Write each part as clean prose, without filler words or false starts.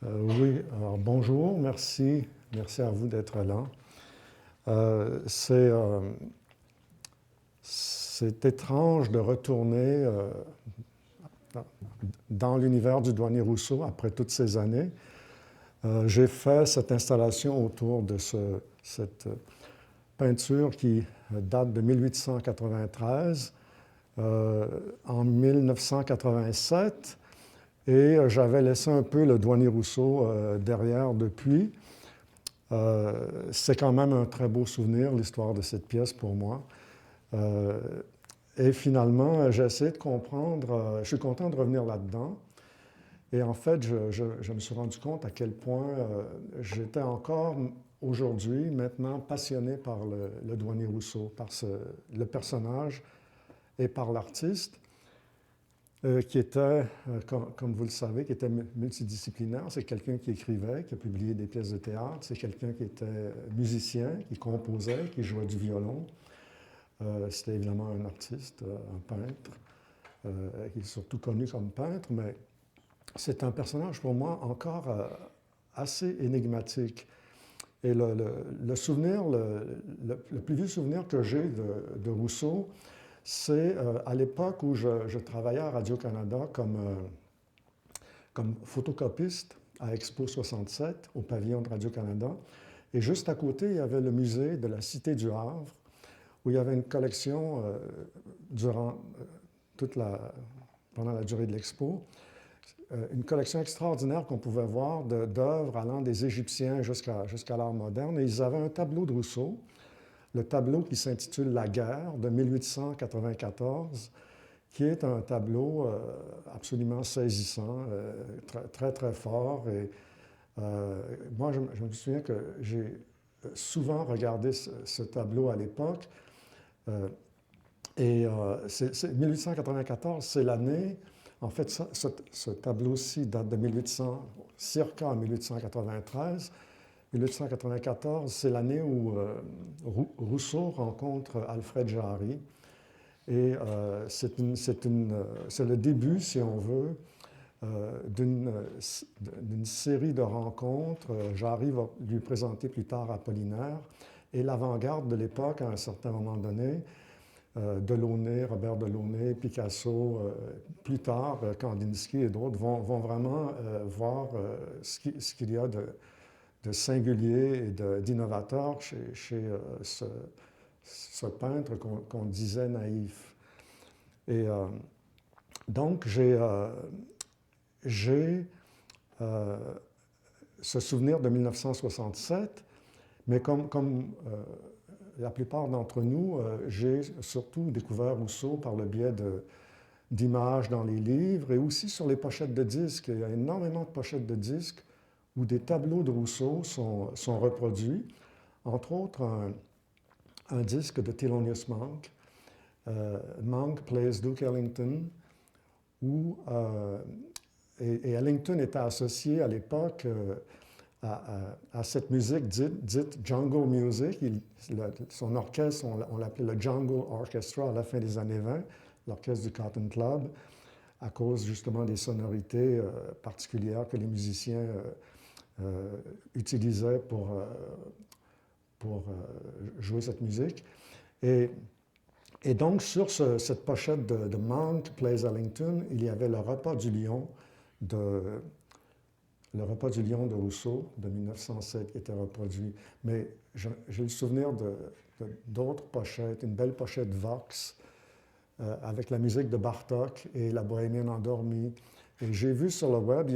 Oui, alors bonjour, merci à vous d'être là. C'est étrange de retourner dans l'univers du douanier Rousseau après toutes ces années. J'ai fait cette installation autour de cette peinture qui date de 1893. En 1987, et j'avais laissé un peu le douanier Rousseau derrière depuis. C'est quand même un très beau souvenir, l'histoire de cette pièce pour moi. Euh, et finalement, j'ai essayé de comprendre, je suis content de revenir là-dedans. Et en fait, je me suis rendu compte à quel point j'étais encore aujourd'hui, maintenant, passionné par le douanier Rousseau, par le personnage et par l'artiste. Qui était, comme vous le savez, qui était multidisciplinaire. C'est quelqu'un qui écrivait, qui a publié des pièces de théâtre. C'est quelqu'un qui était musicien, qui composait, qui jouait du violon. C'était évidemment un artiste, un peintre, qui est surtout connu comme peintre, mais c'est un personnage pour moi encore assez énigmatique. Et le souvenir, le plus vieux souvenir que j'ai de Rousseau, c'est à l'époque où je travaillais à Radio-Canada comme photocopiste à Expo 67, au pavillon de Radio-Canada. Et juste à côté, il y avait le musée de la Cité du Havre, où il y avait une collection durant pendant la durée de l'expo, une collection extraordinaire qu'on pouvait voir d'œuvres allant des Égyptiens jusqu'à l'art moderne. Et ils avaient un tableau de Rousseau, le tableau qui s'intitule La guerre de 1894, qui est un tableau absolument saisissant, très, très, très fort. Et moi, je me souviens que j'ai souvent regardé ce tableau à l'époque. Euh, 1894, c'est l'année. En fait, ce tableau-ci date de 1800, circa 1893. 1894, c'est l'année où Rousseau rencontre Alfred Jarry. Et c'est le début, si on veut, d'une série de rencontres. Jarry va lui présenter plus tard Apollinaire. Et l'avant-garde de l'époque, à un certain moment donné, Delaunay, Robert Delaunay, Picasso, plus tard, Kandinsky et d'autres vont vraiment voir ce qu'il y a de singulier et d'innovateur chez ce peintre qu'on disait naïf. Et donc, j'ai ce souvenir de 1967, mais comme la plupart d'entre nous, j'ai surtout découvert Rousseau par le biais d'images dans les livres et aussi sur les pochettes de disques. Il y a énormément de pochettes de disques où des tableaux de Rousseau sont reproduits, entre autres un disque de Thelonious Monk, Monk plays Duke Ellington, où, et Ellington était associé à l'époque à cette musique dite jungle music. Son orchestre, on l'appelait le Jungle Orchestra à la fin des années 20, l'orchestre du Cotton Club, à cause justement des sonorités particulières que les musiciens utilisaient pour jouer cette musique. Et donc, sur cette pochette de Monk Plays Ellington, il y avait le repas du lion de Rousseau de 1907 qui était reproduit. Mais j'ai le souvenir d'autres pochettes, une belle pochette Vox avec la musique de Bartók et la Bohémienne endormie. Et j'ai vu sur le web,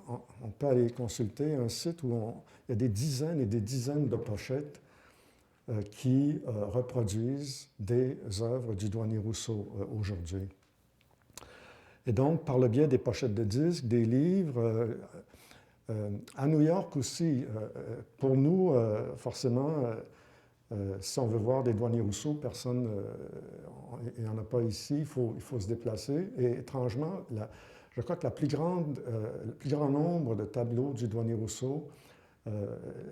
on peut aller consulter un site où il y a des dizaines et des dizaines de pochettes qui reproduisent des œuvres du douanier Rousseau aujourd'hui. Et donc, par le biais des pochettes de disques, des livres, à New York aussi, pour nous, forcément, si on veut voir des douaniers Rousseau, personne, il n'y en a pas ici, il faut se déplacer. Et étrangement, je crois que le plus grand nombre de tableaux du douanier Rousseau,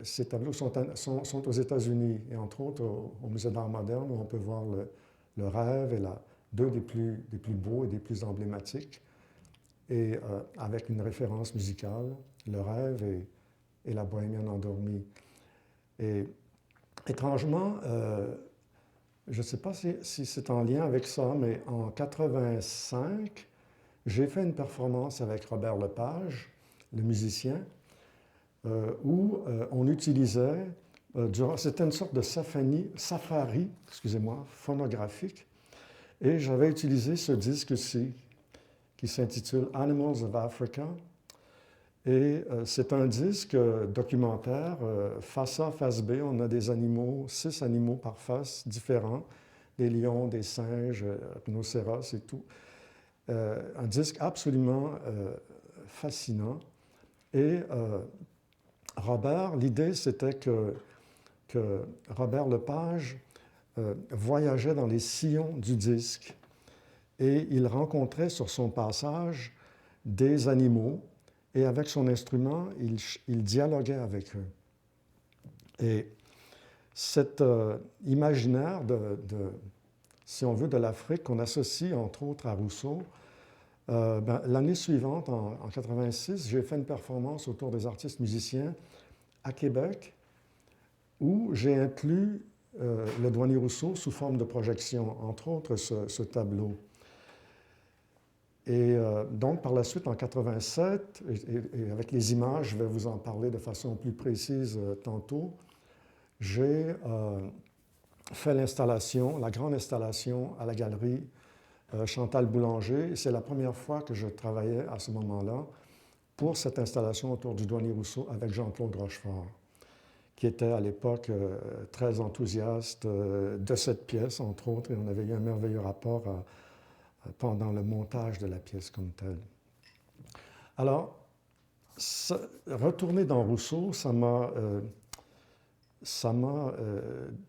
ces tableaux sont aux États-Unis, et entre autres au Musée d'art moderne, où on peut voir le Rêve et deux des plus beaux et des plus emblématiques. et avec une référence musicale, Le rêve et La bohémienne endormie. Et étrangement, je ne sais pas si c'est en lien avec ça, mais en 85, j'ai fait une performance avec Robert Lepage, le musicien, où on utilisait, c'était une sorte de safari, excusez-moi, phonographique, et j'avais utilisé ce disque-ci, qui s'intitule Animals of Africa. Et c'est un disque documentaire, face A, face B. On a des animaux, 6 animaux par face, différents, des lions, des singes, rhinocéros et tout. Un disque absolument fascinant. Et Robert, l'idée c'était que Robert Lepage voyageait dans les sillons du disque et il rencontrait sur son passage des animaux et avec son instrument, il dialoguait avec eux. Et cet imaginaire si on veut, de l'Afrique qu'on associe entre autres à Rousseau, l'année suivante, en 86, j'ai fait une performance autour des artistes musiciens à Québec où j'ai inclus le douanier Rousseau sous forme de projection, entre autres ce tableau. Et donc, par la suite, en 87, et avec les images, je vais vous en parler de façon plus précise tantôt, j'ai fait l'installation, la grande installation à la galerie Chantal Boulanger. C'est la première fois que je travaillais à ce moment-là pour cette installation autour du douanier Rousseau avec Jean-Claude Rochefort, qui était à l'époque très enthousiaste de cette pièce, entre autres, et on avait eu un merveilleux rapport pendant le montage de la pièce comme telle. Alors, retourner dans Rousseau, ça m'a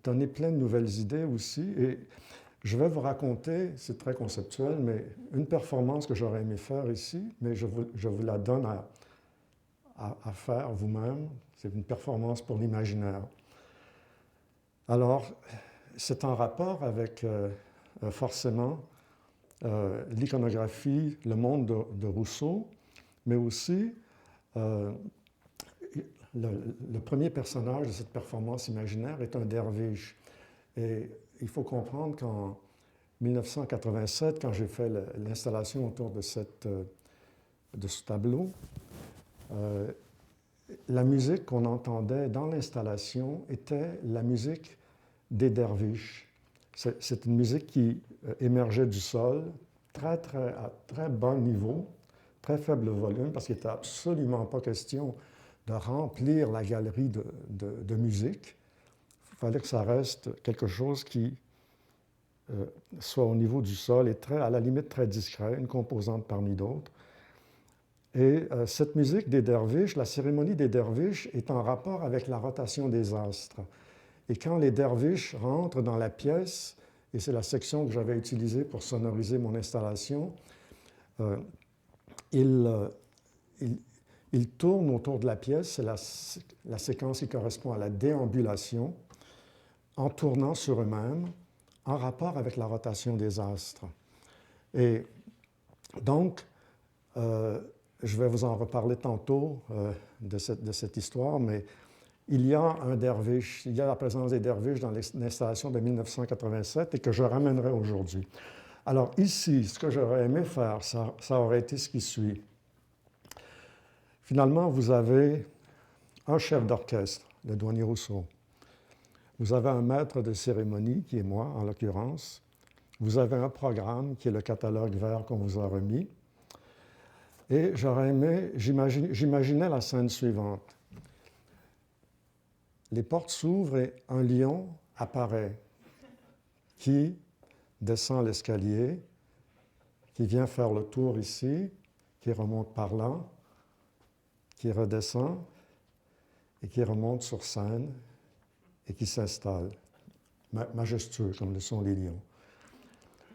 donné plein de nouvelles idées aussi. Et je vais vous raconter, c'est très conceptuel, mais une performance que j'aurais aimé faire ici, mais je vous la donne à faire vous-même. C'est une performance pour l'imaginaire. Alors, c'est en rapport avec forcément l'iconographie, le monde de Rousseau, mais aussi le premier personnage de cette performance imaginaire est un derviche. Et il faut comprendre qu'en 1987, quand j'ai fait l'installation autour de ce tableau, la musique qu'on entendait dans l'installation était la musique des derviches. C'est une musique qui émergeait du sol, à très bas niveau, très faible volume, parce qu'il n'était absolument pas question de remplir la galerie de musique. Il fallait que ça reste quelque chose qui soit au niveau du sol et à la limite très discret, une composante parmi d'autres. Et cette musique des derviches, la cérémonie des derviches, est en rapport avec la rotation des astres. Et quand les derviches rentrent dans la pièce, et c'est la section que j'avais utilisée pour sonoriser mon installation, ils tournent autour de la pièce, c'est la séquence qui correspond à la déambulation, en tournant sur eux-mêmes, en rapport avec la rotation des astres. Et donc, je vais vous en reparler tantôt de cette histoire, mais il y a un derviche, il y a la présence des derviches dans l'installation de 1987 et que je ramènerai aujourd'hui. Alors ici, ce que j'aurais aimé faire, ça aurait été ce qui suit. Finalement, vous avez un chef d'orchestre, le douanier Rousseau. Vous avez un maître de cérémonie, qui est moi en l'occurrence. Vous avez un programme, qui est le catalogue vert qu'on vous a remis. Et j'aurais aimé, j'imaginais la scène suivante. Les portes s'ouvrent et un lion apparaît qui descend l'escalier, qui vient faire le tour ici, qui remonte par là, qui redescend et qui remonte sur scène et qui s'installe, majestueux comme le sont les lions.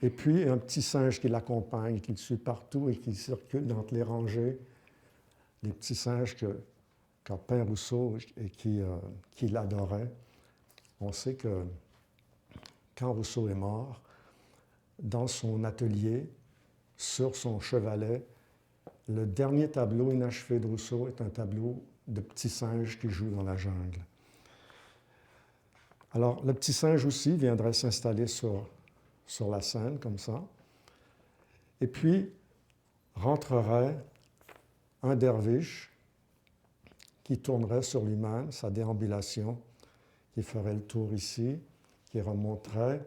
Et puis un petit singe qui l'accompagne, qui le suit partout et qui circule entre les rangées, les petits singes qu'a peint Rousseau et qui l'adorait. On sait que quand Rousseau est mort, dans son atelier, sur son chevalet, le dernier tableau inachevé de Rousseau est un tableau de petits singes qui jouent dans la jungle. Alors, le petit singe aussi viendrait s'installer sur la scène, comme ça. Et puis, rentrerait un derviche qui tournerait sur lui-même, sa déambulation, qui ferait le tour ici, qui remonterait,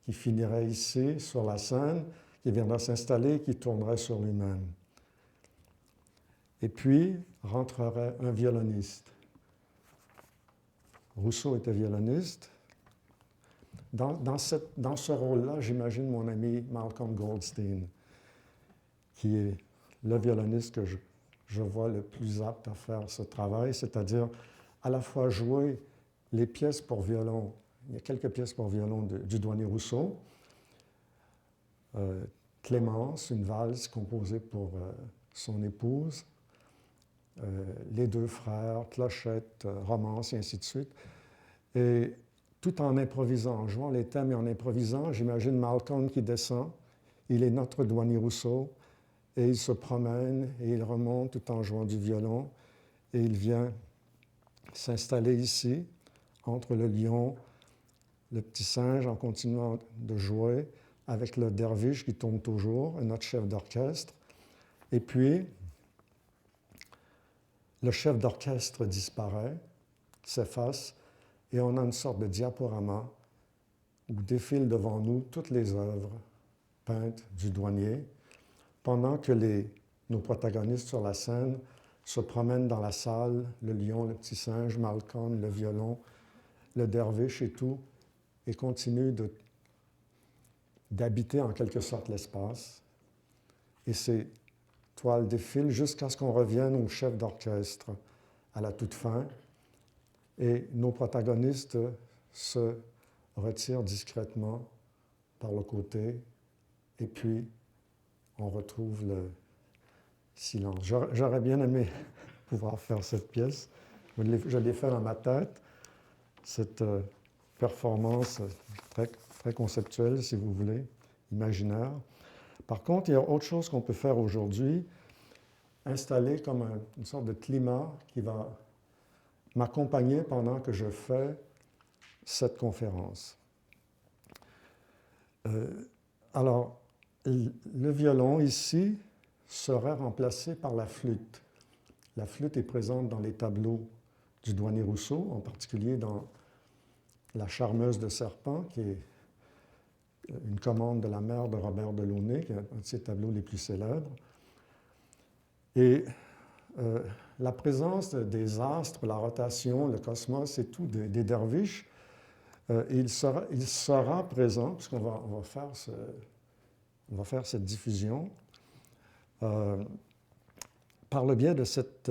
qui finirait ici, sur la scène, qui viendrait s'installer, qui tournerait sur lui-même. Et puis, rentrerait un violoniste. Rousseau était violoniste. Dans ce rôle-là, j'imagine mon ami Malcolm Goldstein, qui est le violoniste que je vois le plus apte à faire ce travail, c'est-à-dire à la fois jouer les pièces pour violon. Il y a quelques pièces pour violon du douanier Rousseau. Clémence, une valse composée pour son épouse. Les deux frères, Clochette, Romance, et ainsi de suite. Et tout en improvisant, en jouant les thèmes et en improvisant, j'imagine Malcolm qui descend. Il est notre douanier Rousseau. Et il se promène et il remonte tout en jouant du violon. Et il vient s'installer ici, entre le lion, le petit singe, en continuant de jouer, avec le derviche qui tourne toujours, notre chef d'orchestre. Et puis, le chef d'orchestre disparaît, s'efface, et on a une sorte de diaporama où défilent devant nous toutes les œuvres peintes du douanier, pendant que nos protagonistes sur la scène se promènent dans la salle, le lion, le petit singe, Malcolm, le violon, le derviche et tout, et continuent d'habiter en quelque sorte l'espace. Et ces toiles défilent jusqu'à ce qu'on revienne au chef d'orchestre à la toute fin, et nos protagonistes se retirent discrètement par le côté, et puis on retrouve le silence. J'aurais bien aimé pouvoir faire cette pièce. Je l'ai fait dans ma tête, cette performance très, très conceptuelle, si vous voulez, imaginaire. Par contre, il y a autre chose qu'on peut faire aujourd'hui, installer comme une sorte de climat qui va m'accompagner pendant que je fais cette conférence. Alors, le violon, ici, serait remplacé par la flûte. La flûte est présente dans les tableaux du douanier Rousseau, en particulier dans La Charmeuse de Serpent, qui est une commande de la mère de Robert Delaunay, qui est un de ses tableaux les plus célèbres. Et la présence des astres, la rotation, le cosmos et tout, des derviches, il sera présent, puisqu'on va faire cette diffusion, par le biais de cette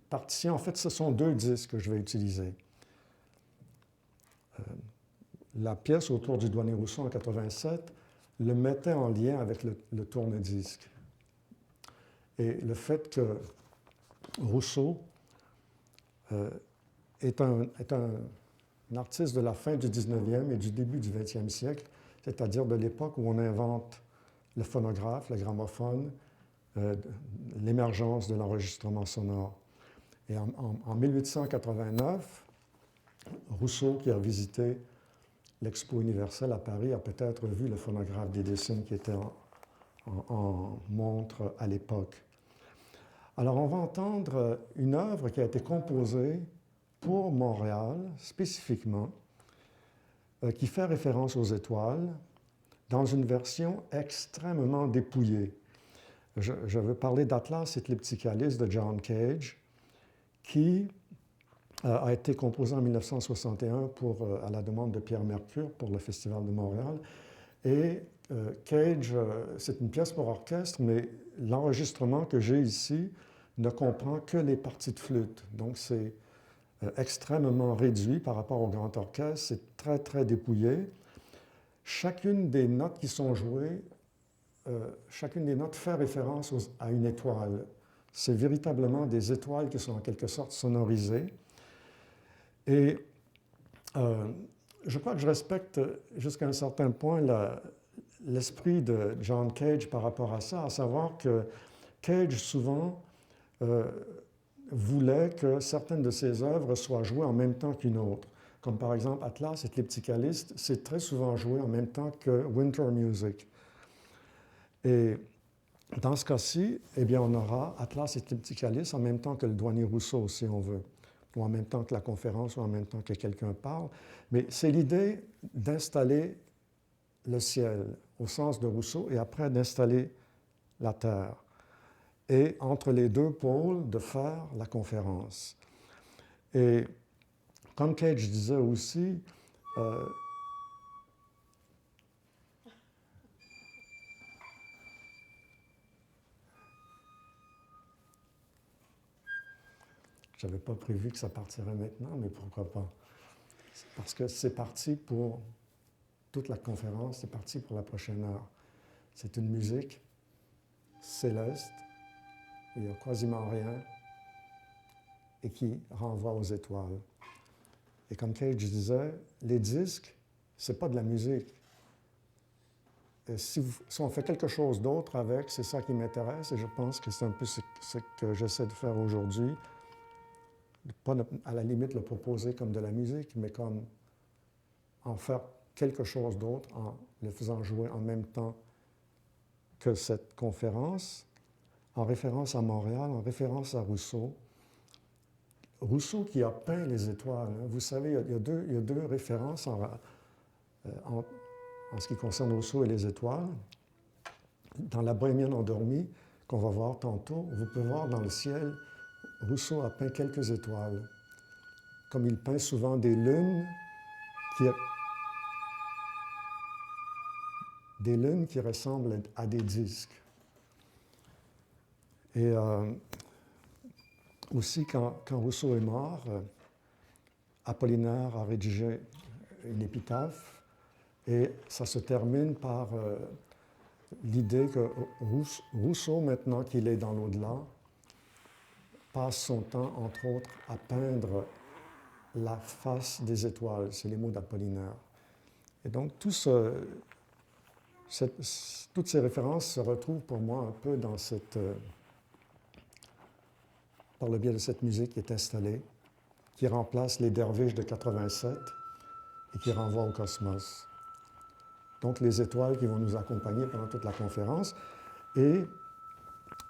partition. En fait, ce sont deux disques que je vais utiliser. La pièce autour du douanier Rousseau en 87 le mettait en lien avec le tourne-disque. Et le fait que Rousseau est un artiste de la fin du 19e et du début du 20e siècle, c'est-à-dire de l'époque où on invente le phonographe, le gramophone, l'émergence de l'enregistrement sonore. Et en 1889, Rousseau, qui a visité l'Expo universelle à Paris, a peut-être vu le phonographe d'Edison qui était en montre à l'époque. Alors, on va entendre une œuvre qui a été composée pour Montréal, spécifiquement, qui fait référence aux étoiles, dans une version extrêmement dépouillée. Je veux parler d'Atlas Eclipticalis de John Cage, qui a été composé en 1961 à la demande de Pierre Mercure pour le Festival de Montréal. Et Cage, c'est une pièce pour orchestre, mais l'enregistrement que j'ai ici ne comprend que les parties de flûte. Donc, c'est extrêmement réduit par rapport au grand orchestre. C'est très, très dépouillé. Chacune des notes qui sont jouées, chacune des notes fait référence à une étoile. C'est véritablement des étoiles qui sont en quelque sorte sonorisées. Et je crois que je respecte jusqu'à un certain point l'esprit de John Cage par rapport à ça, à savoir que Cage, souvent, voulait que certaines de ses œuvres soient jouées en même temps qu'une autre. Comme par exemple Atlas Eclipticaliste, c'est très souvent joué en même temps que Winter Music. Et dans ce cas-ci, eh bien, on aura Atlas Eclipticaliste en même temps que le Douanier Rousseau, si on veut, ou en même temps que la conférence, ou en même temps que quelqu'un parle. Mais c'est l'idée d'installer le ciel au sens de Rousseau et après d'installer la terre. Et entre les deux pôles, de faire la conférence. Et comme Cage disait aussi, je n'avais pas prévu que ça partirait maintenant, mais pourquoi pas? Parce que c'est parti pour toute la conférence, c'est parti pour la prochaine heure. C'est une musique céleste, où il n'y a quasiment rien, et qui renvoie aux étoiles. Et comme Cage disait, les disques, ce n'est pas de la musique. Et si on fait quelque chose d'autre avec, c'est ça qui m'intéresse, et je pense que c'est un peu ce que j'essaie de faire aujourd'hui. Pas à la limite le proposer comme de la musique, mais comme en faire quelque chose d'autre en le faisant jouer en même temps que cette conférence, en référence à Montréal, en référence à Rousseau. Rousseau qui a peint les étoiles. Hein. Vous savez, il y a deux références en ce qui concerne Rousseau et les étoiles. Dans La Bohémienne endormie, qu'on va voir tantôt, vous pouvez voir dans le ciel, Rousseau a peint quelques étoiles. Comme il peint souvent des lunes qui ressemblent à des disques. Et aussi, quand Rousseau est mort, Apollinaire a rédigé une épitaphe et ça se termine par l'idée que Rousseau, maintenant qu'il est dans l'au-delà, passe son temps, entre autres, à peindre la face des étoiles. C'est les mots d'Apollinaire. Et donc, toutes ces références se retrouvent pour moi un peu dans par le biais de cette musique qui est installée, qui remplace les derviches de 87 et qui renvoie au cosmos. Donc, les étoiles qui vont nous accompagner pendant toute la conférence. Et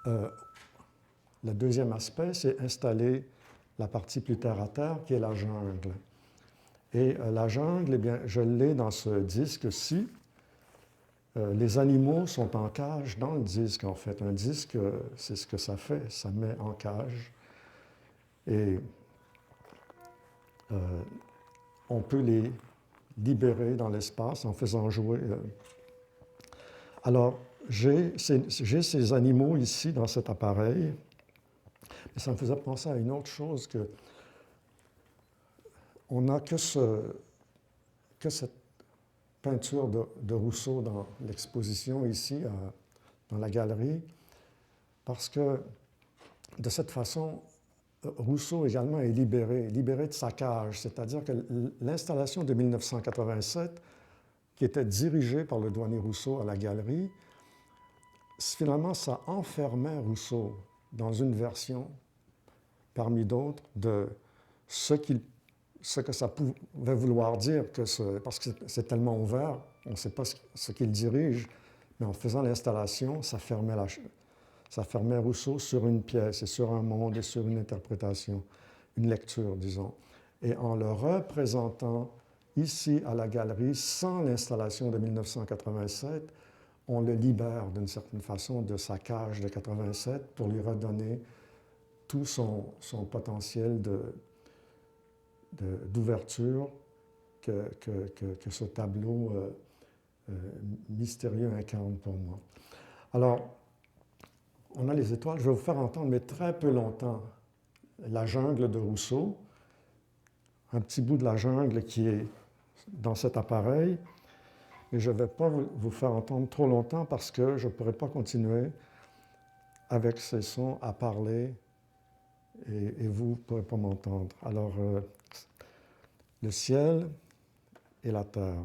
le deuxième aspect, c'est installer la partie plus terre à terre, qui est la jungle. Et la jungle, eh bien, je l'ai dans ce disque-ci. Les animaux sont en cage dans le disque, en fait. Un disque, c'est ce que ça fait, ça met en cage. Et on peut les libérer dans l'espace en faisant jouer. Alors, j'ai ces animaux ici dans cet appareil, mais ça me faisait penser à une autre chose, que on n'a que cette peinture de Rousseau dans l'exposition ici, dans la galerie, parce que de cette façon, Rousseau également est libéré de sa cage, c'est-à-dire que l'installation de 1987, qui était dirigée par le douanier Rousseau à la galerie, finalement, ça enfermait Rousseau dans une version, parmi d'autres, de ce que ça pouvait vouloir dire, parce que c'est tellement ouvert, on ne sait pas ce qu'il dirige, mais en faisant l'installation, ça fermait Rousseau sur une pièce et sur un monde et sur une interprétation, une lecture, disons. Et en le représentant ici à la galerie, sans l'installation de 1987, on le libère d'une certaine façon de sa cage de 87 pour lui redonner tout son potentiel d'ouverture que ce tableau mystérieux incarne pour moi. Alors, on a les étoiles. Je vais vous faire entendre, mais très peu longtemps, la jungle de Rousseau, un petit bout de la jungle qui est dans cet appareil, mais je ne vais pas vous faire entendre trop longtemps parce que je ne pourrais pas continuer avec ces sons à parler et vous ne pourrez pas m'entendre. Alors, le ciel et la terre.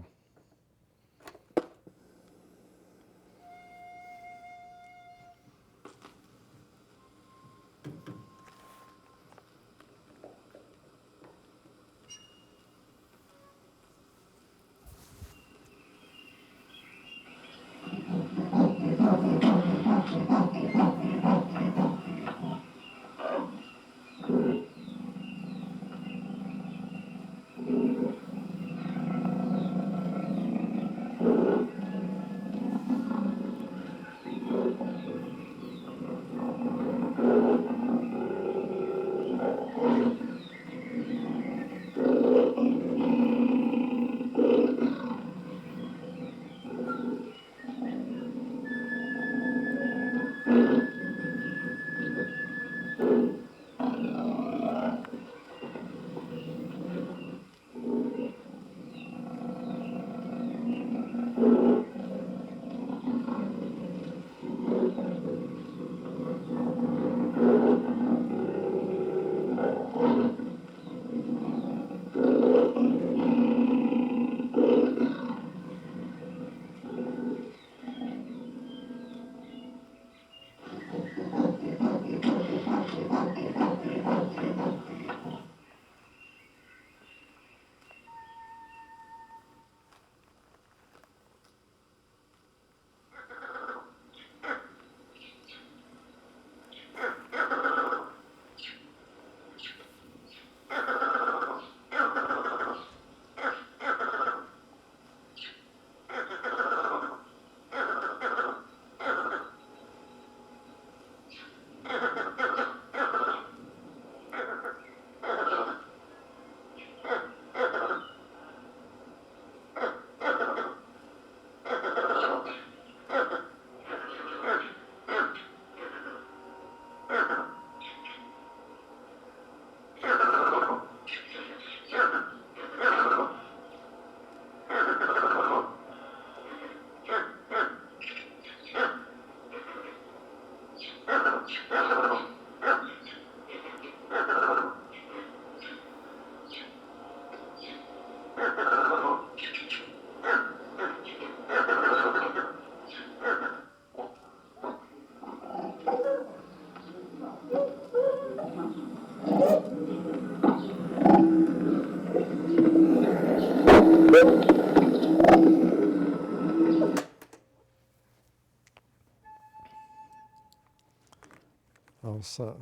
Alors ça,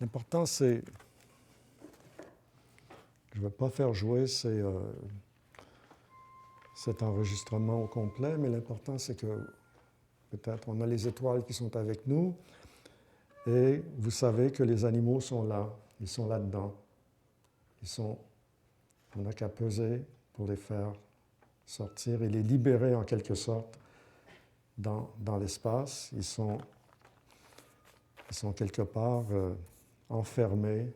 l'important c'est, je ne vais pas faire jouer cet enregistrement au complet, mais l'important c'est que peut-être on a les étoiles qui sont avec nous et vous savez que les animaux sont là, ils sont là-dedans. On n'a qu'à peser pour les faire sortir et les libérer en quelque sorte dans l'espace. Ils sont quelque part enfermés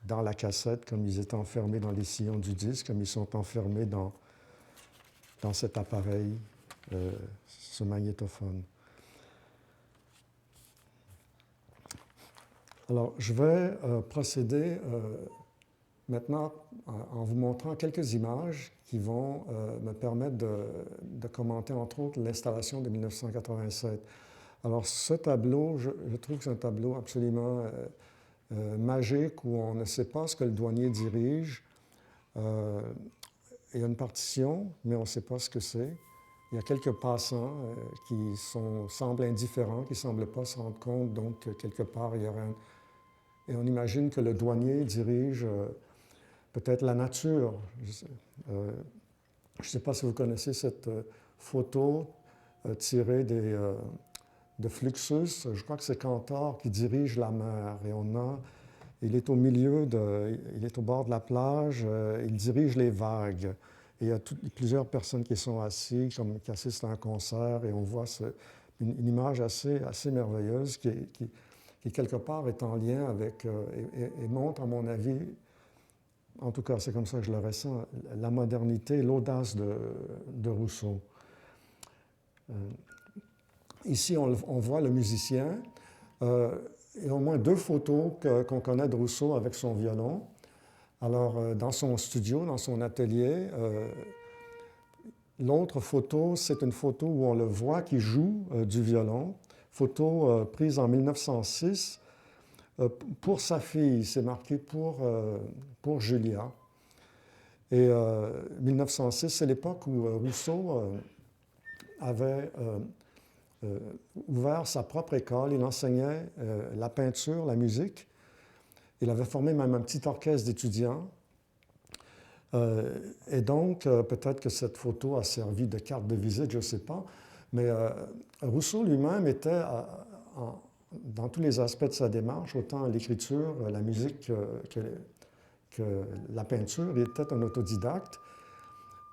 dans la cassette, comme ils étaient enfermés dans les sillons du disque, comme ils sont enfermés dans cet appareil, ce magnétophone. Alors, je vais procéder maintenant en vous montrant quelques images qui vont me permettre de commenter, entre autres, l'installation de 1987. Alors, ce tableau, je trouve que c'est un tableau absolument magique où on ne sait pas ce que le douanier dirige. Il y a une partition, mais on ne sait pas ce que c'est. Il y a quelques passants qui semblent indifférents, qui ne semblent pas se rendre compte, donc quelque part, il y aurait et on imagine que le douanier dirige peut-être la nature. Je ne sais pas si vous connaissez cette photo tirée de Fluxus. Je crois que c'est Cantor qui dirige la mer. Et il est au milieu, il est au bord de la plage, il dirige les vagues. Et il y a plusieurs personnes qui sont assises, qui assistent à un concert, et on voit une image assez merveilleuse qui, quelque part, est en lien avec, et montre, à mon avis, en tout cas, c'est comme ça que je le ressens, la modernité et l'audace de Rousseau. Ici, on voit le musicien. Il y a au moins 2 photos qu'on connaît de Rousseau avec son violon. Alors, dans son studio, dans son atelier, l'autre photo, c'est une photo où on le voit qui joue du violon. Photo prise en 1906 pour sa fille. C'est marqué pour Julia. Et 1906, c'est l'époque où Rousseau avait ouvert sa propre école. Il enseignait la peinture, la musique. Il avait formé même un petit orchestre d'étudiants. Et donc, peut-être que cette photo a servi de carte de visite, je ne sais pas. Mais Rousseau lui-même était, dans tous les aspects de sa démarche, autant l'écriture, la musique que la peinture, il était un autodidacte.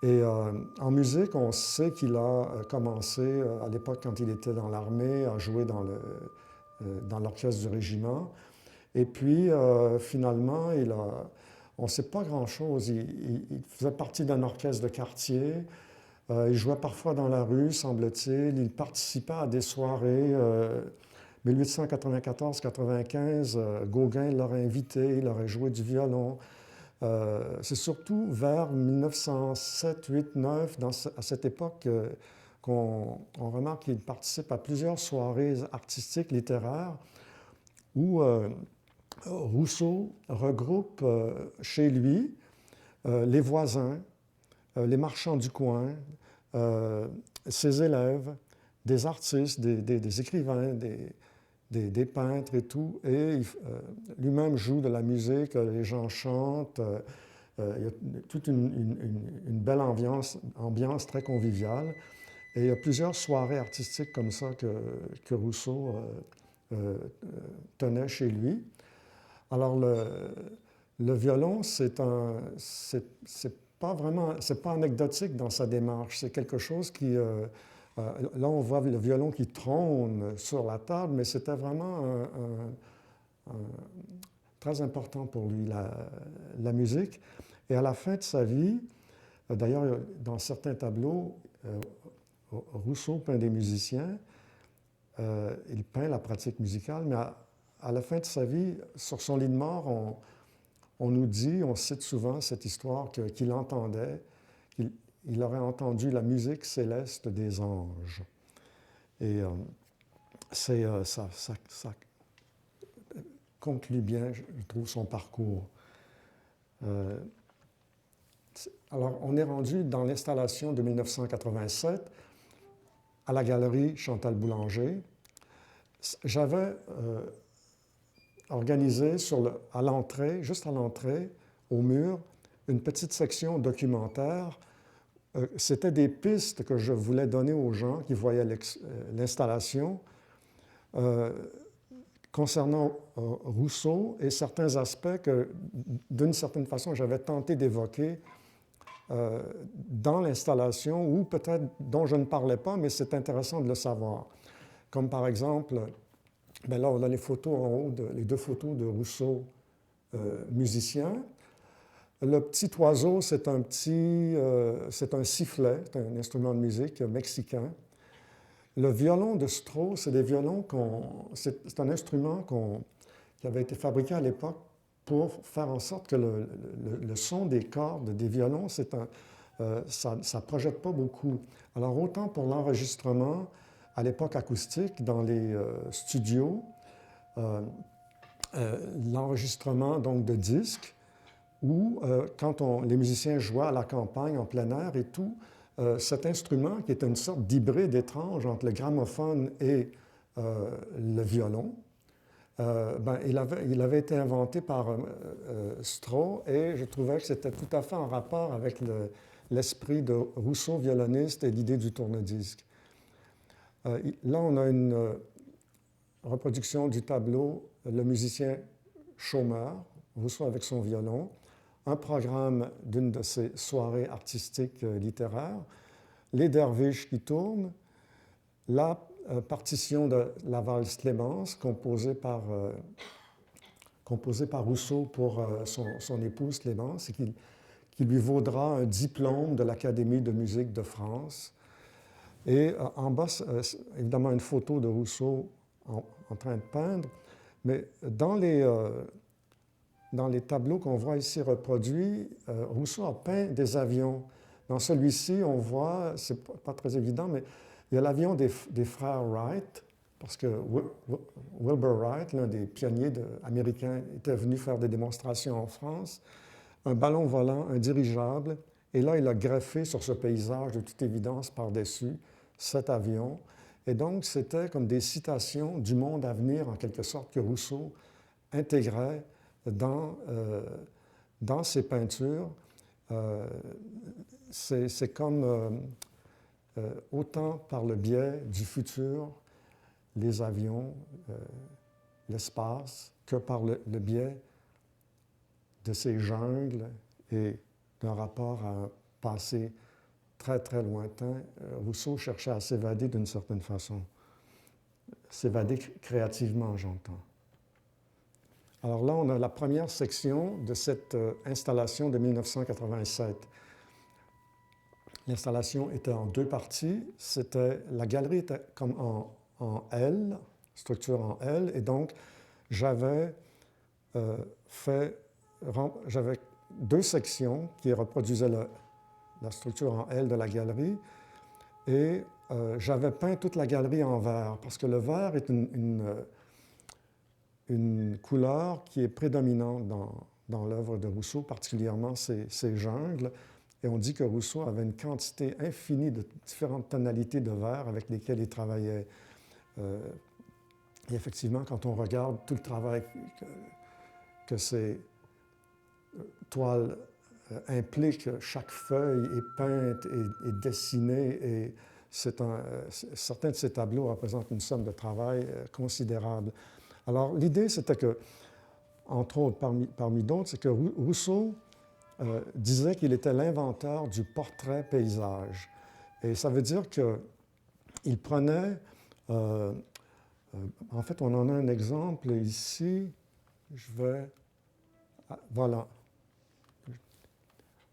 Et en musique, on sait qu'il a commencé, à l'époque, quand il était dans l'armée, à jouer dans l'orchestre du régiment. Et puis, finalement, on ne sait pas grand-chose. Il faisait partie d'un orchestre de quartier. Il jouait parfois dans la rue, semble-t-il. Il participait à des soirées 1894-95, Gauguin l'aurait invité, il aurait joué du violon. C'est surtout vers 1907, 8, 9, à cette époque, qu'on remarque qu'il participe à plusieurs soirées artistiques, littéraires, où Rousseau regroupe chez lui les voisins, les marchands du coin, ses élèves, des artistes, des écrivains, des peintres et tout. Et lui-même joue de la musique, les gens chantent. Il y a toute une belle ambiance très conviviale. Et il y a plusieurs soirées artistiques comme ça que Rousseau tenait chez lui. Alors, le violon, c'est pas vraiment, c'est pas anecdotique dans sa démarche. C'est quelque chose qui, là, on voit le violon qui trône sur la table, mais c'était vraiment très important pour lui, la musique. Et à la fin de sa vie, d'ailleurs, dans certains tableaux, Rousseau peint des musiciens, il peint la pratique musicale, mais à la fin de sa vie, sur son lit de mort, on nous dit, on cite souvent cette histoire qu'il entendait, qu'il aurait entendu la musique céleste des anges. Et ça conclut bien, je trouve, son parcours. Alors, on est rendu dans l'installation de 1987 à la galerie Chantal Boulanger. J'avais organisé à l'entrée, juste à l'entrée, au mur, une petite section documentaire. C'était des pistes que je voulais donner aux gens qui voyaient l'installation concernant Rousseau et certains aspects que, d'une certaine façon, j'avais tenté d'évoquer dans l'installation ou peut-être dont je ne parlais pas, mais c'est intéressant de le savoir. Comme par exemple, bien là, on a les photos en haut, les deux photos de Rousseau, musicien. Le petit oiseau, c'est un sifflet, c'est un instrument de musique mexicain. Le violon de Strauss, c'est un instrument qui avait été fabriqué à l'époque pour faire en sorte que le son des cordes des violons, ça ne projette pas beaucoup. Alors autant pour l'enregistrement, à l'époque acoustique, dans les studios, l'enregistrement donc de disques, ou quand les musiciens jouaient à la campagne, en plein air et tout, cet instrument, qui est une sorte d'hybride étrange entre le gramophone et le violon, il avait été inventé par Strauss et je trouvais que c'était tout à fait en rapport avec l'esprit de Rousseau, violoniste, et l'idée du tourne-disque. Là, on a une reproduction du tableau « Le musicien chômeur », Rousseau avec son violon, un programme d'une de ses soirées artistiques littéraires, les derviches qui tournent, la partition de la valse Clémence, composée par Rousseau pour son épouse Clémence, et qui lui vaudra un diplôme de l'Académie de musique de France. Et en bas, évidemment, une photo de Rousseau en train de peindre, mais dans les tableaux qu'on voit ici reproduits, Rousseau a peint des avions. Dans celui-ci, on voit, c'est pas très évident, mais il y a l'avion des frères Wright, parce que Wilbur Wright, l'un des pionniers américains, était venu faire des démonstrations en France. Un ballon volant, un dirigeable, et là, il a greffé sur ce paysage, de toute évidence, par-dessus, cet avion. Et donc, c'était comme des citations du monde à venir, en quelque sorte, que Rousseau intégrait dans ses peintures. C'est comme autant par le biais du futur, les avions, l'espace, que par le biais de ces jungles et d'un rapport à un passé très, très lointain. Rousseau cherchait à s'évader d'une certaine façon. S'évader créativement, j'entends. Alors là, on a la première section de cette installation de 1987. L'installation était en deux parties. La galerie était comme en L, structure en L, et donc j'avais j'avais deux sections qui reproduisaient la structure en L de la galerie, et j'avais peint toute la galerie en vert, parce que le vert est une couleur qui est prédominante dans l'œuvre de Rousseau, particulièrement ses jungles. Et on dit que Rousseau avait une quantité infinie de différentes tonalités de vert avec lesquelles il travaillait. Et effectivement, quand on regarde tout le travail que ces toiles impliquent, chaque feuille est peinte et dessinée, et certains de ces tableaux représentent une somme de travail considérable. Alors, l'idée, c'était que, entre autres, parmi d'autres, c'est que Rousseau disait qu'il était l'inventeur du portrait paysage. Et ça veut dire qu'il prenait, en fait, on en a un exemple ici, voilà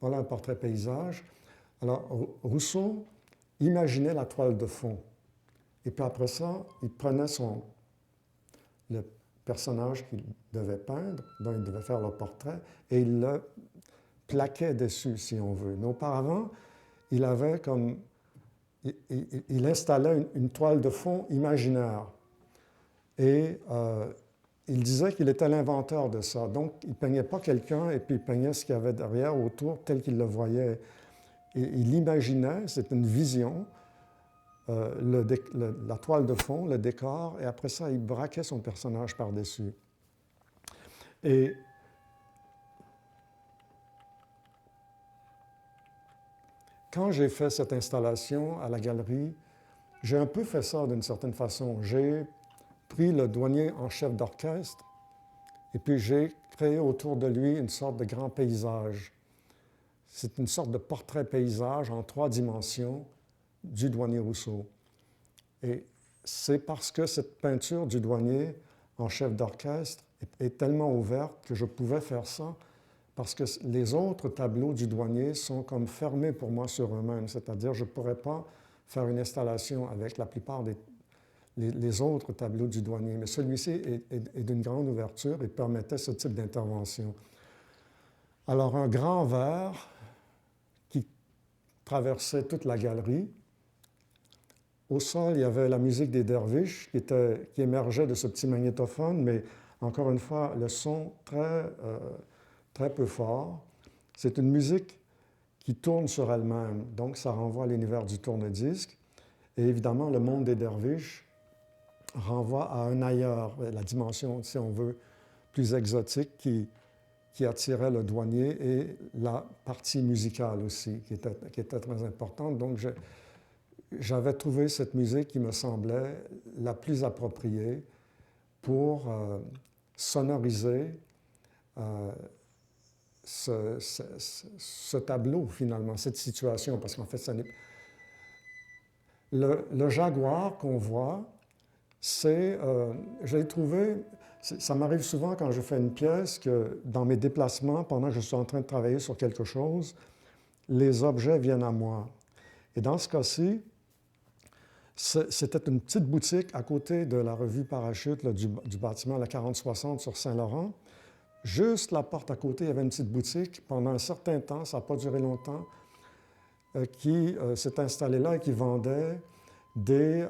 un portrait paysage. Alors, Rousseau imaginait la toile de fond. Et puis après ça, il prenait le personnage qu'il devait peindre, dont il devait faire le portrait, et il le plaquait dessus, si on veut. Mais auparavant, il installait une toile de fond imaginaire. Et il disait qu'il était l'inventeur de ça. Donc, il ne peignait pas quelqu'un et puis il peignait ce qu'il y avait derrière, autour, tel qu'il le voyait. Et il imaginait, c'est une vision, la toile de fond, le décor, et après ça, il braquait son personnage par-dessus. Et quand j'ai fait cette installation à la galerie, j'ai un peu fait ça d'une certaine façon. J'ai pris le douanier en chef d'orchestre et puis j'ai créé autour de lui une sorte de grand paysage. C'est une sorte de portrait paysage en 3 dimensions du douanier Rousseau. Et c'est parce que cette peinture du douanier en chef d'orchestre est tellement ouverte que je pouvais faire ça, parce que les autres tableaux du douanier sont comme fermés pour moi sur eux-mêmes, c'est-à-dire je ne pourrais pas faire une installation avec la plupart les autres tableaux du douanier, mais celui-ci est d'une grande ouverture et permettait ce type d'intervention. Alors un grand verre qui traversait toute la galerie. Au sol, il y avait la musique des derviches qui émergeait de ce petit magnétophone, mais encore une fois, le son très peu fort. C'est une musique qui tourne sur elle-même, donc ça renvoie à l'univers du tourne-disque. Et évidemment, le monde des derviches renvoie à un ailleurs, la dimension, si on veut, plus exotique qui attirait le douanier, et la partie musicale aussi, qui était très importante. Donc, j'avais trouvé cette musique qui me semblait la plus appropriée pour sonoriser ce tableau, finalement, cette situation, parce qu'en fait, le jaguar qu'on voit, je l'ai trouvé, ça m'arrive souvent quand je fais une pièce que dans mes déplacements, pendant que je suis en train de travailler sur quelque chose, les objets viennent à moi. Et dans ce cas-ci, c'était une petite boutique à côté de la revue Parachute du bâtiment la 4060 sur Saint-Laurent. Juste la porte à côté, il y avait une petite boutique. Pendant un certain temps, ça n'a pas duré longtemps, qui s'est installée là et qui vendait des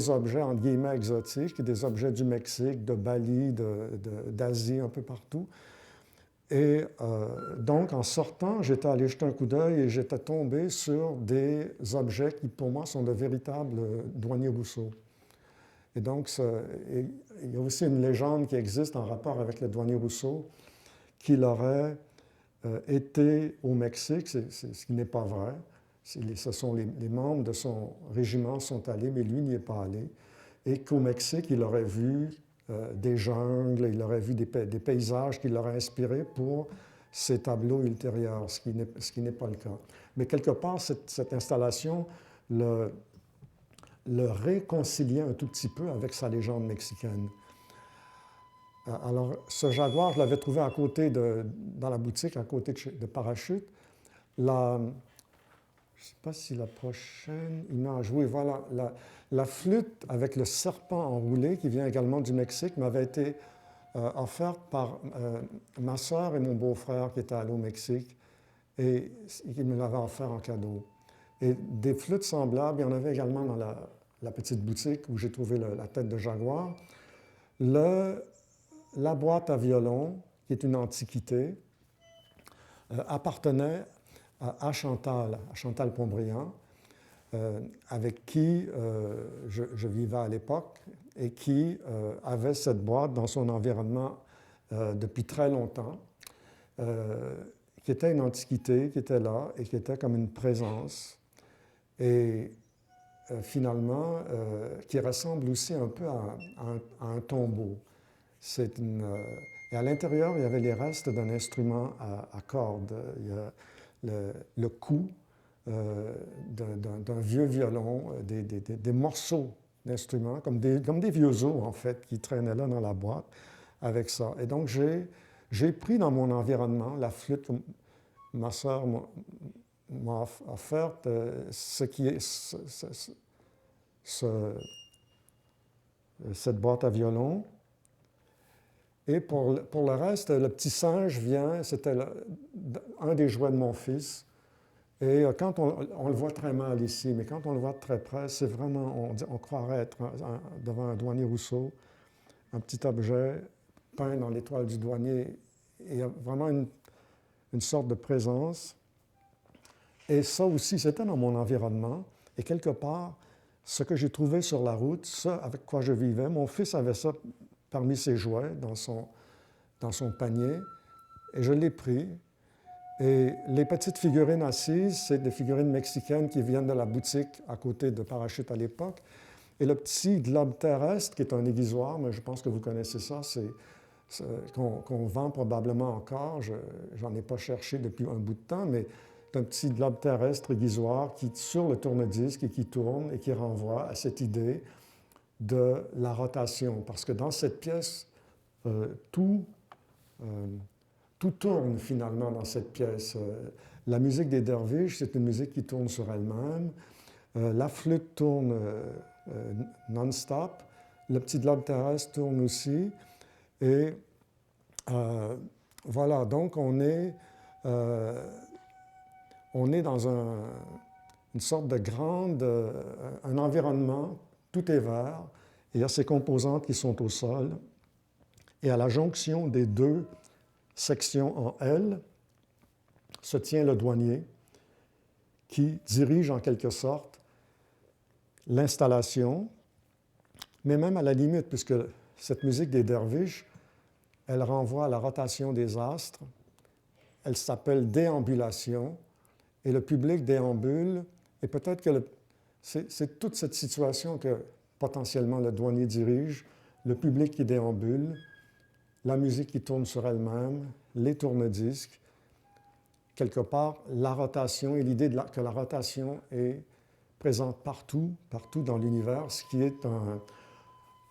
objets, entre guillemets, exotiques, des objets du Mexique, de Bali, d'Asie, un peu partout. Et donc, en sortant, j'étais allé jeter un coup d'œil et j'étais tombé sur des objets qui, pour moi, sont de véritables douaniers Rousseau. Et donc, il y a aussi une légende qui existe en rapport avec le douanier Rousseau, qu'il aurait été au Mexique, ce qui n'est pas vrai. Ce sont les membres de son régiment sont allés, mais lui n'y est pas allé. Et qu'au Mexique, il aurait vu des jungles, il aurait vu des paysages qui l'auraient inspiré pour ses tableaux ultérieurs, ce qui n'est pas le cas. Mais quelque part, cette installation le réconciliait un tout petit peu avec sa légende mexicaine. Alors, ce jaguar, je l'avais trouvé à côté dans la boutique, à côté de Parachute. je ne sais pas si la prochaine image, oui, voilà, la flûte avec le serpent enroulé, qui vient également du Mexique, m'avait été offerte par ma sœur et mon beau-frère qui étaient allés au Mexique, et qui me l'avaient offert en cadeau. Et des flûtes semblables, il y en avait également dans la petite boutique où j'ai trouvé la tête de jaguar. La boîte à violon, qui est une antiquité, appartenait à Chantal Pontbriand, avec qui je vivais à l'époque et qui avait cette boîte dans son environnement depuis très longtemps, qui était une antiquité, qui était là et qui était comme une présence. Et finalement, qui ressemble aussi un peu à un tombeau. Et à l'intérieur, il y avait les restes d'un instrument à cordes. Il y a le cou d'un vieux violon, des morceaux d'instruments, comme des vieux os, en fait, qui traînaient là dans la boîte avec ça. Et donc, j'ai pris dans mon environnement la flûte que ma sœur m'a offerte, ce qui est cette boîte à violon. Et pour le reste, le petit singe vient, c'était un des jouets de mon fils. Et quand on le voit très mal ici, mais quand on le voit de très près, c'est vraiment, on croirait être devant un douanier Rousseau, un petit objet peint dans l'étoile du douanier. Il y a vraiment une sorte de présence. Et ça aussi, c'était dans mon environnement. Et quelque part, ce que j'ai trouvé sur la route, ça avec quoi je vivais, mon fils avait ça parmi ses jouets dans son panier, et je l'ai pris. Et les petites figurines assises, c'est des figurines mexicaines qui viennent de la boutique à côté de Parachute à l'époque. Et le petit globe terrestre, qui est un aiguisoir, mais je pense que vous connaissez ça, qu'on vend probablement encore. J'en ai pas cherché depuis un bout de temps, mais c'est un petit globe terrestre aiguisoir qui est sur le tourne-disque et qui tourne et qui renvoie à cette idée de la rotation. Parce que dans cette pièce, tout tourne finalement dans cette pièce. La musique des derviches, c'est une musique qui tourne sur elle-même. La flûte tourne non-stop. Le petit globe terrestre tourne aussi. Et voilà, donc on est dans une sorte de un environnement, tout est vert, et il y a ces composantes qui sont au sol. Et à la jonction des deux sections en L se tient le douanier qui dirige en quelque sorte l'installation, mais même à la limite, puisque cette musique des derviches, elle renvoie à la rotation des astres, elle s'appelle déambulation, et le public déambule, et peut-être que c'est toute cette situation que potentiellement le douanier dirige, le public qui déambule, la musique qui tourne sur elle-même, les tourne-disques, quelque part, la rotation et l'idée que la rotation est présente partout dans l'univers, ce qui est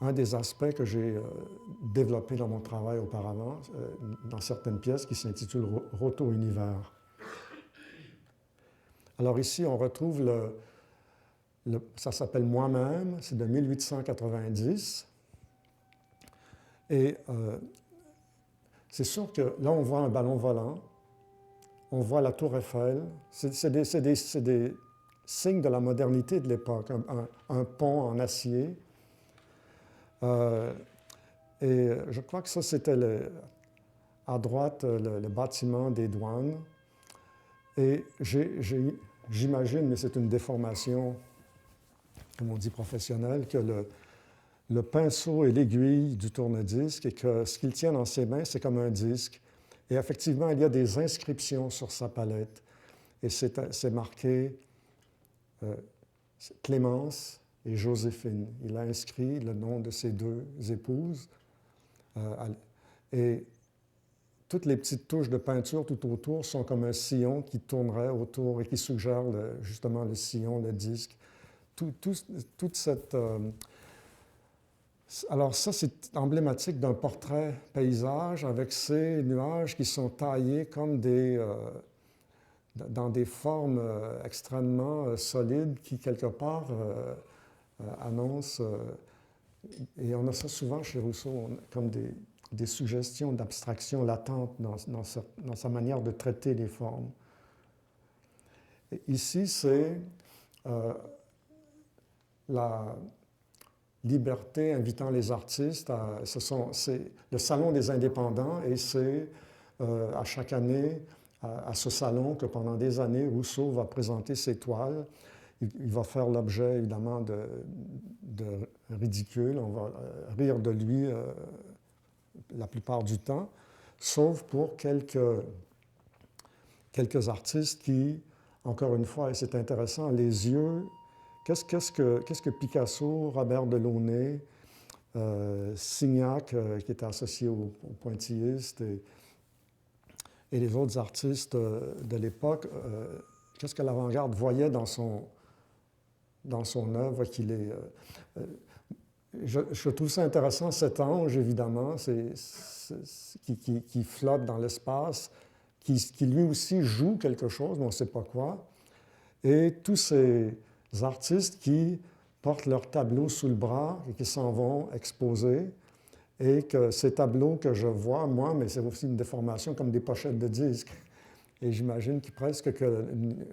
un des aspects que j'ai développé dans mon travail auparavant, dans certaines pièces qui s'intitulent Roto-univers. Alors ici, on retrouve ça s'appelle Moi-même, c'est de 1890. Et c'est sûr que là, on voit un ballon volant, on voit la tour Eiffel. C'est des signes de la modernité de l'époque, un pont en acier. Et je crois que ça, c'était à droite le bâtiment des douanes. Et j'imagine, mais c'est une déformation, comme on dit professionnelle, que le pinceau et l'aiguille du tourne-disque et que ce qu'il tient dans ses mains, c'est comme un disque. Et effectivement, il y a des inscriptions sur sa palette. Et c'est marqué Clémence et Joséphine. Il a inscrit le nom de ses deux épouses. Et toutes les petites touches de peinture tout autour sont comme un sillon qui tournerait autour et qui suggère justement le sillon, le disque. Toute cette... Alors ça, c'est emblématique d'un portrait paysage avec ces nuages qui sont taillés comme dans des formes extrêmement solides qui, quelque part, annoncent, et on a ça souvent chez Rousseau, comme des suggestions d'abstraction latente dans sa manière de traiter les formes. Et ici, c'est la liberté invitant les artistes. C'est le Salon des indépendants et c'est à chaque année à ce salon que pendant des années, Rousseau va présenter ses toiles. Il va faire l'objet évidemment de ridicule, on va rire de lui la plupart du temps, sauf pour quelques artistes qui, encore une fois, et c'est intéressant, les yeux. Qu'est-ce que Picasso, Robert Delaunay, Signac, qui était associé aux pointillistes, et les autres artistes de l'époque, qu'est-ce que l'avant-garde voyait dans son œuvre qu'il est... je trouve ça intéressant, cet ange, évidemment, qui flotte dans l'espace, qui lui aussi joue quelque chose, mais on ne sait pas quoi, et tous ces artistes qui portent leurs tableaux sous le bras et qui s'en vont exposer, et que ces tableaux que je vois, moi, mais c'est aussi une déformation comme des pochettes de disques. Et j'imagine presque qu'une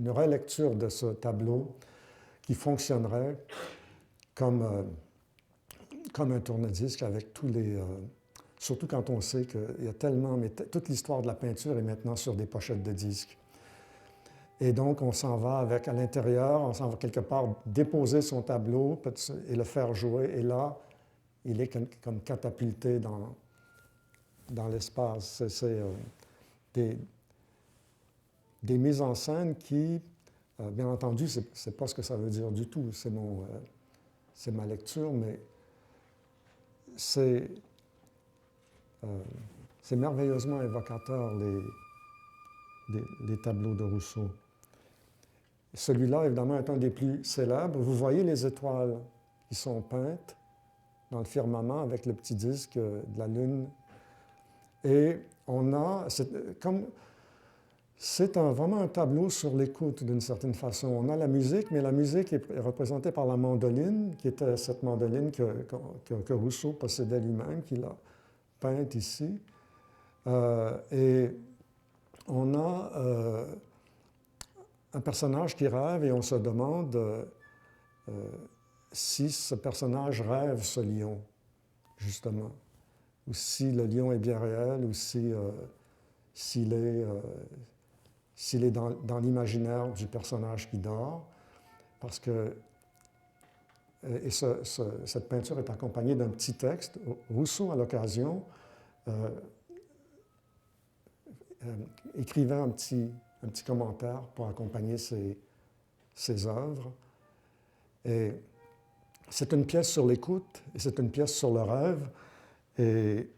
relecture de ce tableau qui fonctionnerait comme un tourne-disque avec tous les... surtout quand on sait qu'il y a tellement... Mais toute l'histoire de la peinture est maintenant sur des pochettes de disques. Et donc, on s'en va avec, à l'intérieur, on s'en va quelque part déposer son tableau et le faire jouer. Et là, il est comme catapulté dans l'espace. C'est des mises en scène qui, bien entendu, c'est pas ce que ça veut dire du tout, c'est ma lecture, mais c'est merveilleusement évocateur, les tableaux de Rousseau. Celui-là, évidemment, est un des plus célèbres. Vous voyez les étoiles qui sont peintes dans le firmament avec le petit disque de la Lune. Et on a... C'est vraiment un tableau sur l'écoute, d'une certaine façon. On a la musique, mais la musique est représentée par la mandoline, qui était cette mandoline que Rousseau possédait lui-même, qu'il a peinte ici. Et on a un personnage qui rêve et on se demande si ce personnage rêve ce lion, justement, ou si le lion est bien réel, ou s'il est dans l'imaginaire du personnage qui dort, parce que cette peinture est accompagnée d'un petit texte. Rousseau, à l'occasion, écrivait un petit commentaire pour accompagner ses œuvres. Et c'est une pièce sur l'écoute et c'est une pièce sur le rêve. Et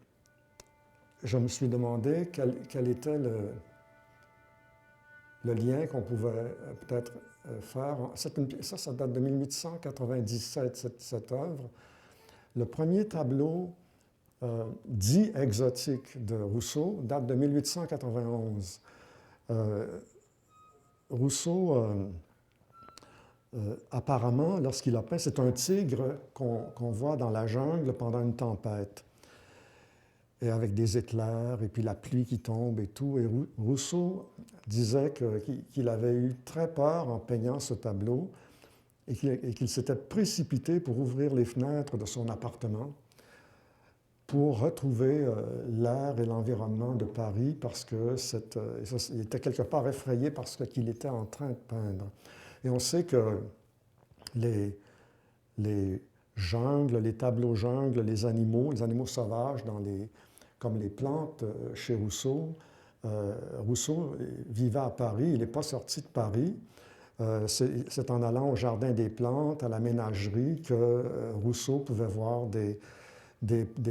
je me suis demandé quel était le lien qu'on pouvait peut-être faire. Ça date de 1897, cette œuvre. Le premier tableau dit exotique de Rousseau date de 1891. Rousseau, apparemment, lorsqu'il a peint, c'est un tigre qu'on voit dans la jungle pendant une tempête, et avec des éclairs, et puis la pluie qui tombe et tout. Et Rousseau disait qu'il avait eu très peur en peignant ce tableau et qu'il s'était précipité pour ouvrir les fenêtres de son appartement pour retrouver l'air et l'environnement de Paris, parce que il était quelque part effrayé par ce qu'il était en train de peindre. Et on sait que les jungles, les tableaux jungles, les animaux sauvages, comme les plantes chez Rousseau, Rousseau vivait à Paris, il n'est pas sorti de Paris. C'est en allant au Jardin des plantes, à la ménagerie, que Rousseau pouvait voir des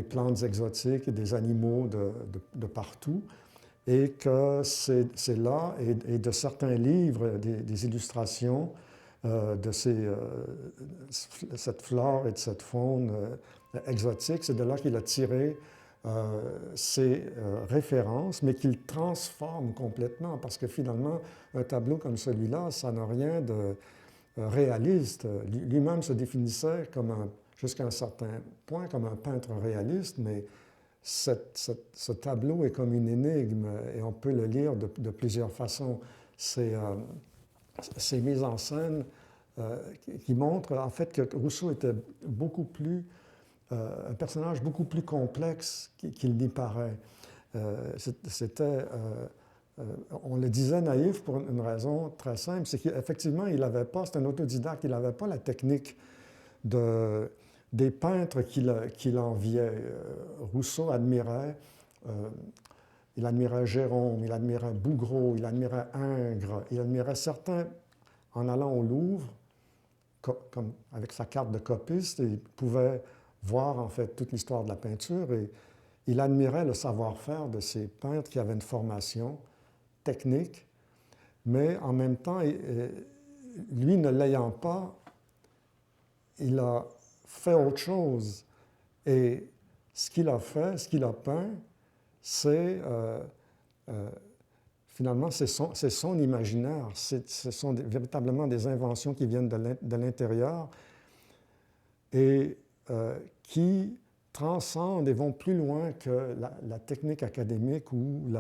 plantes exotiques et des animaux de partout, et que c'est là, et de certains livres, des illustrations de cette flore et de cette faune exotique, c'est de là qu'il a tiré ses références, mais qu'il transforme complètement, parce que finalement, un tableau comme celui-là, ça n'a rien de réaliste. Lui-même se définissait jusqu'à un certain point comme un peintre réaliste, mais ce tableau est comme une énigme et on peut le lire de plusieurs façons. C'est mises en scène qui montrent en fait que Rousseau était beaucoup plus un personnage beaucoup plus complexe qu'il n'y paraît. On le disait naïf pour une raison très simple, c'est qu'effectivement, il n'avait pas, c'est un autodidacte, il n'avait pas la technique des peintres qu'il enviait. Rousseau admirait, il admirait Gérôme, il admirait Bouguereau, il admirait Ingres, il admirait certains en allant au Louvre, comme avec sa carte de copiste, il pouvait voir en fait toute l'histoire de la peinture et il admirait le savoir-faire de ces peintres qui avaient une formation technique, mais en même temps, lui ne l'ayant pas, il a fait autre chose. Et ce qu'il a fait, ce qu'il a peint, c'est finalement, c'est son imaginaire. Ce sont véritablement des inventions qui viennent de l'intérieur et qui transcendent et vont plus loin que la technique académique ou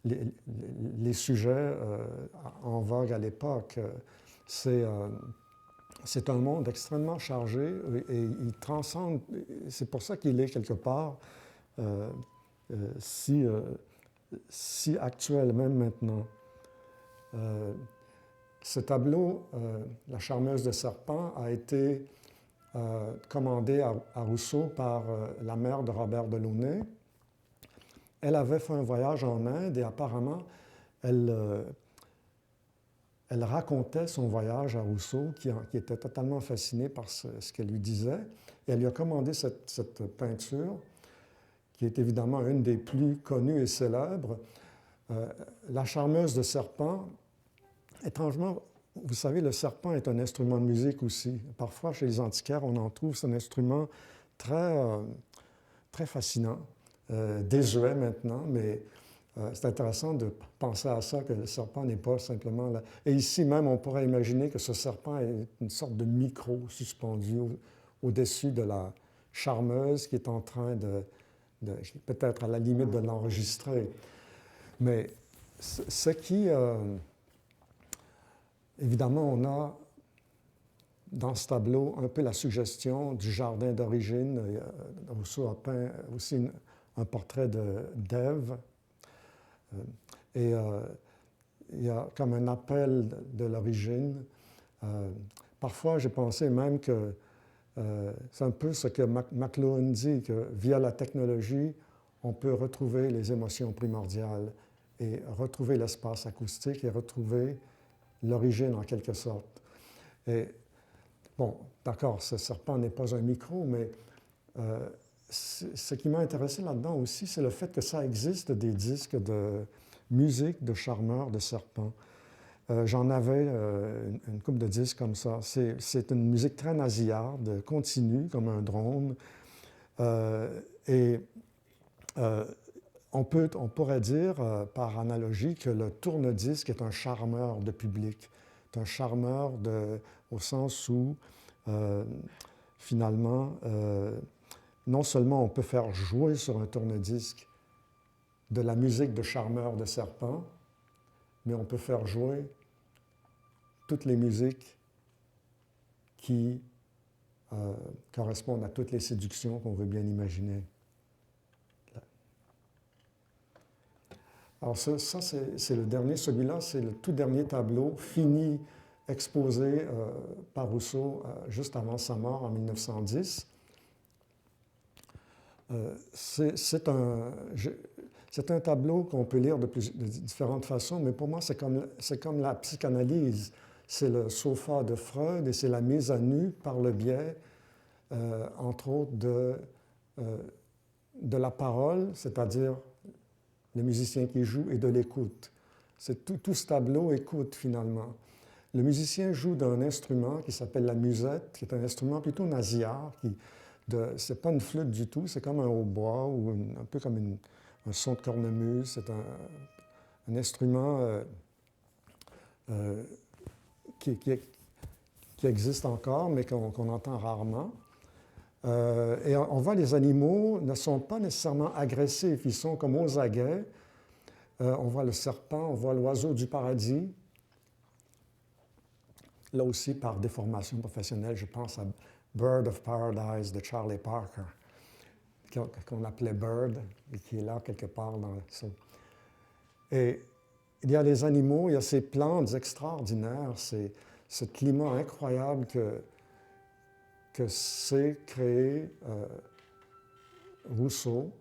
les sujets en vogue à l'époque. C'est un monde extrêmement chargé et il transcende. C'est pour ça qu'il est quelque part si actuel même maintenant. Ce tableau, La charmeuse de serpent, a été commandé à Rousseau par la mère de Robert Delaunay. Elle avait fait un voyage en Inde et apparemment, elle racontait son voyage à Rousseau, qui était totalement fasciné par ce qu'elle lui disait. Et elle lui a commandé cette peinture, qui est évidemment une des plus connues et célèbres. La charmeuse de serpent, étrangement, vous savez, le serpent est un instrument de musique aussi. Parfois, chez les antiquaires, on en trouve. C'est un instrument très fascinant, désuet maintenant, mais c'est intéressant de penser à ça, que le serpent n'est pas simplement là. Et ici même, on pourrait imaginer que ce serpent est une sorte de micro suspendu au-dessus de la charmeuse qui est en train peut-être à la limite de l'enregistrer. Mais ce qui... évidemment, on a dans ce tableau un peu la suggestion du jardin d'origine. Rousseau a peint aussi un portrait d'Ève. Et il y a comme un appel de l'origine. Parfois, j'ai pensé même que c'est un peu ce que McLuhan dit, que via la technologie, on peut retrouver les émotions primordiales et retrouver l'espace acoustique et retrouver l'origine en quelque sorte. Et bon, d'accord, ce serpent n'est pas un micro, mais ce qui m'a intéressé là-dedans aussi, c'est le fait que ça existe des disques de musique de charmeurs de serpents. J'en avais une couple de disques comme ça. C'est une musique très nasillarde, continue, comme un drone. On pourrait dire, par analogie, que le tourne-disque est un charmeur de public. C'est un charmeur au sens où, finalement, non seulement on peut faire jouer sur un tourne-disque de la musique de charmeur de serpent, mais on peut faire jouer toutes les musiques qui correspondent à toutes les séductions qu'on veut bien imaginer. Alors ça c'est le dernier. Celui-là, c'est le tout dernier tableau fini, exposé par Rousseau juste avant sa mort en 1910. C'est un tableau qu'on peut lire de différentes façons, mais pour moi, c'est comme la psychanalyse. C'est le sofa de Freud et c'est la mise à nu par le biais, entre autres, de la parole, c'est-à-dire le musicien qui joue, et de l'écoute. Tout ce tableau écoute, finalement. Le musicien joue d'un instrument qui s'appelle la musette, qui est un instrument plutôt nasillard, qui c'est pas une flûte du tout, c'est comme un hautbois ou un peu comme un son de cornemuse. C'est un instrument qui, qui, qui existe encore, mais qu'on entend rarement. Et on voit les animaux ne sont pas nécessairement agressifs, ils sont comme aux aguets. On voit le serpent, on voit l'oiseau du paradis. Là aussi, par déformation professionnelle, je pense à Bird of Paradise de Charlie Parker, qu'on appelait Bird, et qui est là quelque part dans ça. Et il y a les animaux, il y a ces plantes extraordinaires, ce climat incroyable que s'est créé Rousseau,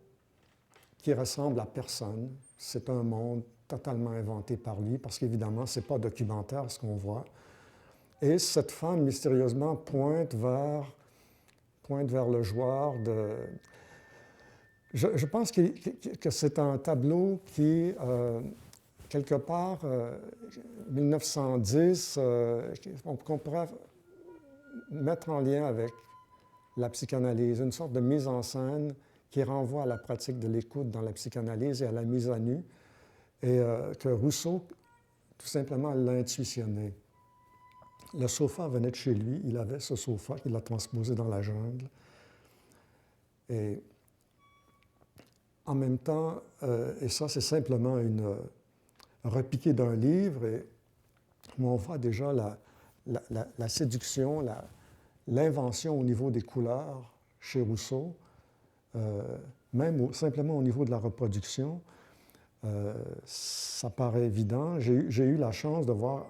qui ressemble à personne. C'est un monde totalement inventé par lui, parce qu'évidemment, ce n'est pas documentaire ce qu'on voit. Et cette femme, mystérieusement, pointe vers le joueur de... Je pense que c'est un tableau qui, quelque part, 1910, qu'on pourrait mettre en lien avec la psychanalyse, une sorte de mise en scène qui renvoie à la pratique de l'écoute dans la psychanalyse et à la mise à nu, et que Rousseau, tout simplement, l'a intuitionné. Le sofa venait de chez lui, il avait ce sofa qu'il a transposé dans la jungle. Et en même temps, et ça c'est simplement une repiquée d'un livre, et où on voit déjà la séduction, l'invention au niveau des couleurs chez Rousseau, même simplement au niveau de la reproduction. Ça paraît évident. J'ai eu la chance de voir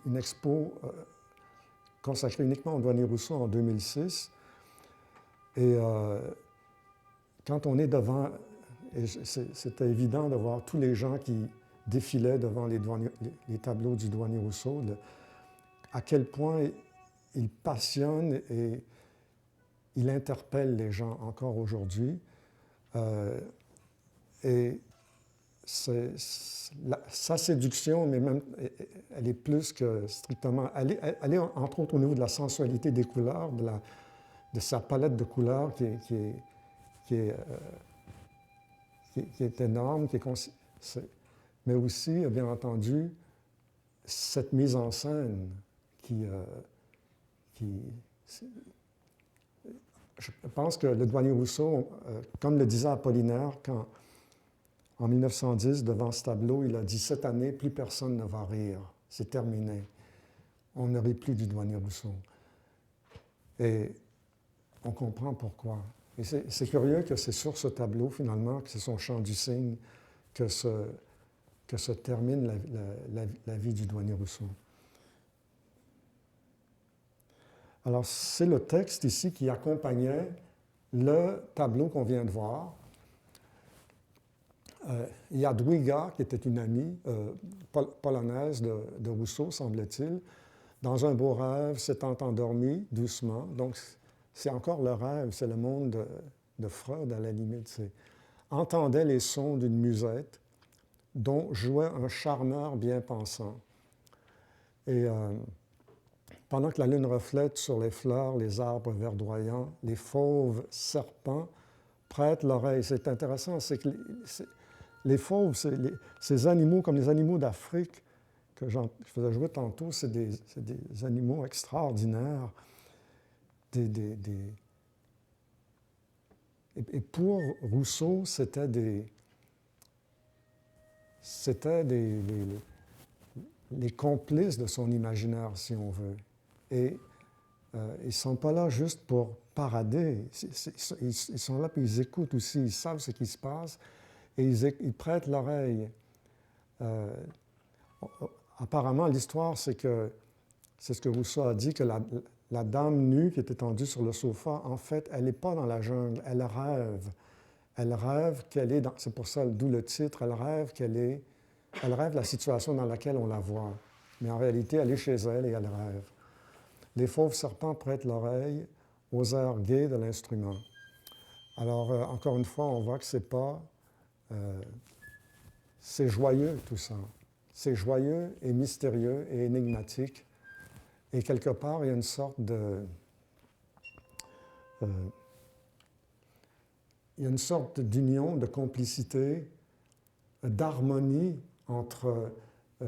une expo consacrée uniquement au douanier Rousseau en 2006. Et quand on est devant, c'était évident de voir tous les gens qui défilaient devant les tableaux du douanier Rousseau, à quel point il passionne et il interpelle les gens encore aujourd'hui. Et sa séduction, mais même, elle est plus que strictement... Elle est entre autres au niveau de la sensualité des couleurs, de sa palette de couleurs qui est énorme, mais aussi, bien entendu, cette mise en scène je pense que le douanier Rousseau, comme le disait Apollinaire, quand en 1910, devant ce tableau, il a dit « Cette année, plus personne ne va rire. C'est terminé. On ne rit plus du douanier Rousseau. » Et on comprend pourquoi. Et c'est curieux que c'est sur ce tableau, finalement, que c'est son chant du cygne, que se termine la vie du douanier Rousseau. Alors, c'est le texte ici qui accompagnait le tableau qu'on vient de voir. Jadwiga, qui était une amie polonaise de Rousseau, semble-t-il, dans un beau rêve, s'étant endormie doucement. Donc, c'est encore le rêve, c'est le monde de Freud, à la limite. Entendait les sons d'une musette dont jouait un charmeur bien pensant. Et pendant que la lune reflète sur les fleurs, les arbres verdoyants, les fauves serpents prêtent l'oreille. C'est intéressant, c'est que les fauves, ces animaux, comme les animaux d'Afrique que je faisais jouer tantôt, c'est des animaux extraordinaires. Et pour Rousseau, c'était les complices de son imaginaire, si on veut. Et ils ne sont pas là juste pour parader. Ils sont là, puis ils écoutent aussi, ils savent ce qui se passe, et ils prêtent l'oreille. Apparemment, l'histoire, c'est ce que Rousseau a dit, que la dame nue qui est étendue sur le sofa, en fait, elle n'est pas dans la jungle, elle rêve. Elle rêve qu'elle est dans... C'est pour ça, d'où le titre, elle rêve la situation dans laquelle on la voit. Mais en réalité, elle est chez elle et elle rêve. Les fauves serpents prêtent l'oreille aux airs gais de l'instrument. Alors, encore une fois, on voit que c'est pas... c'est joyeux, tout ça. C'est joyeux et mystérieux et énigmatique. Et quelque part, il y a une sorte il y a une sorte d'union, de complicité, d'harmonie entre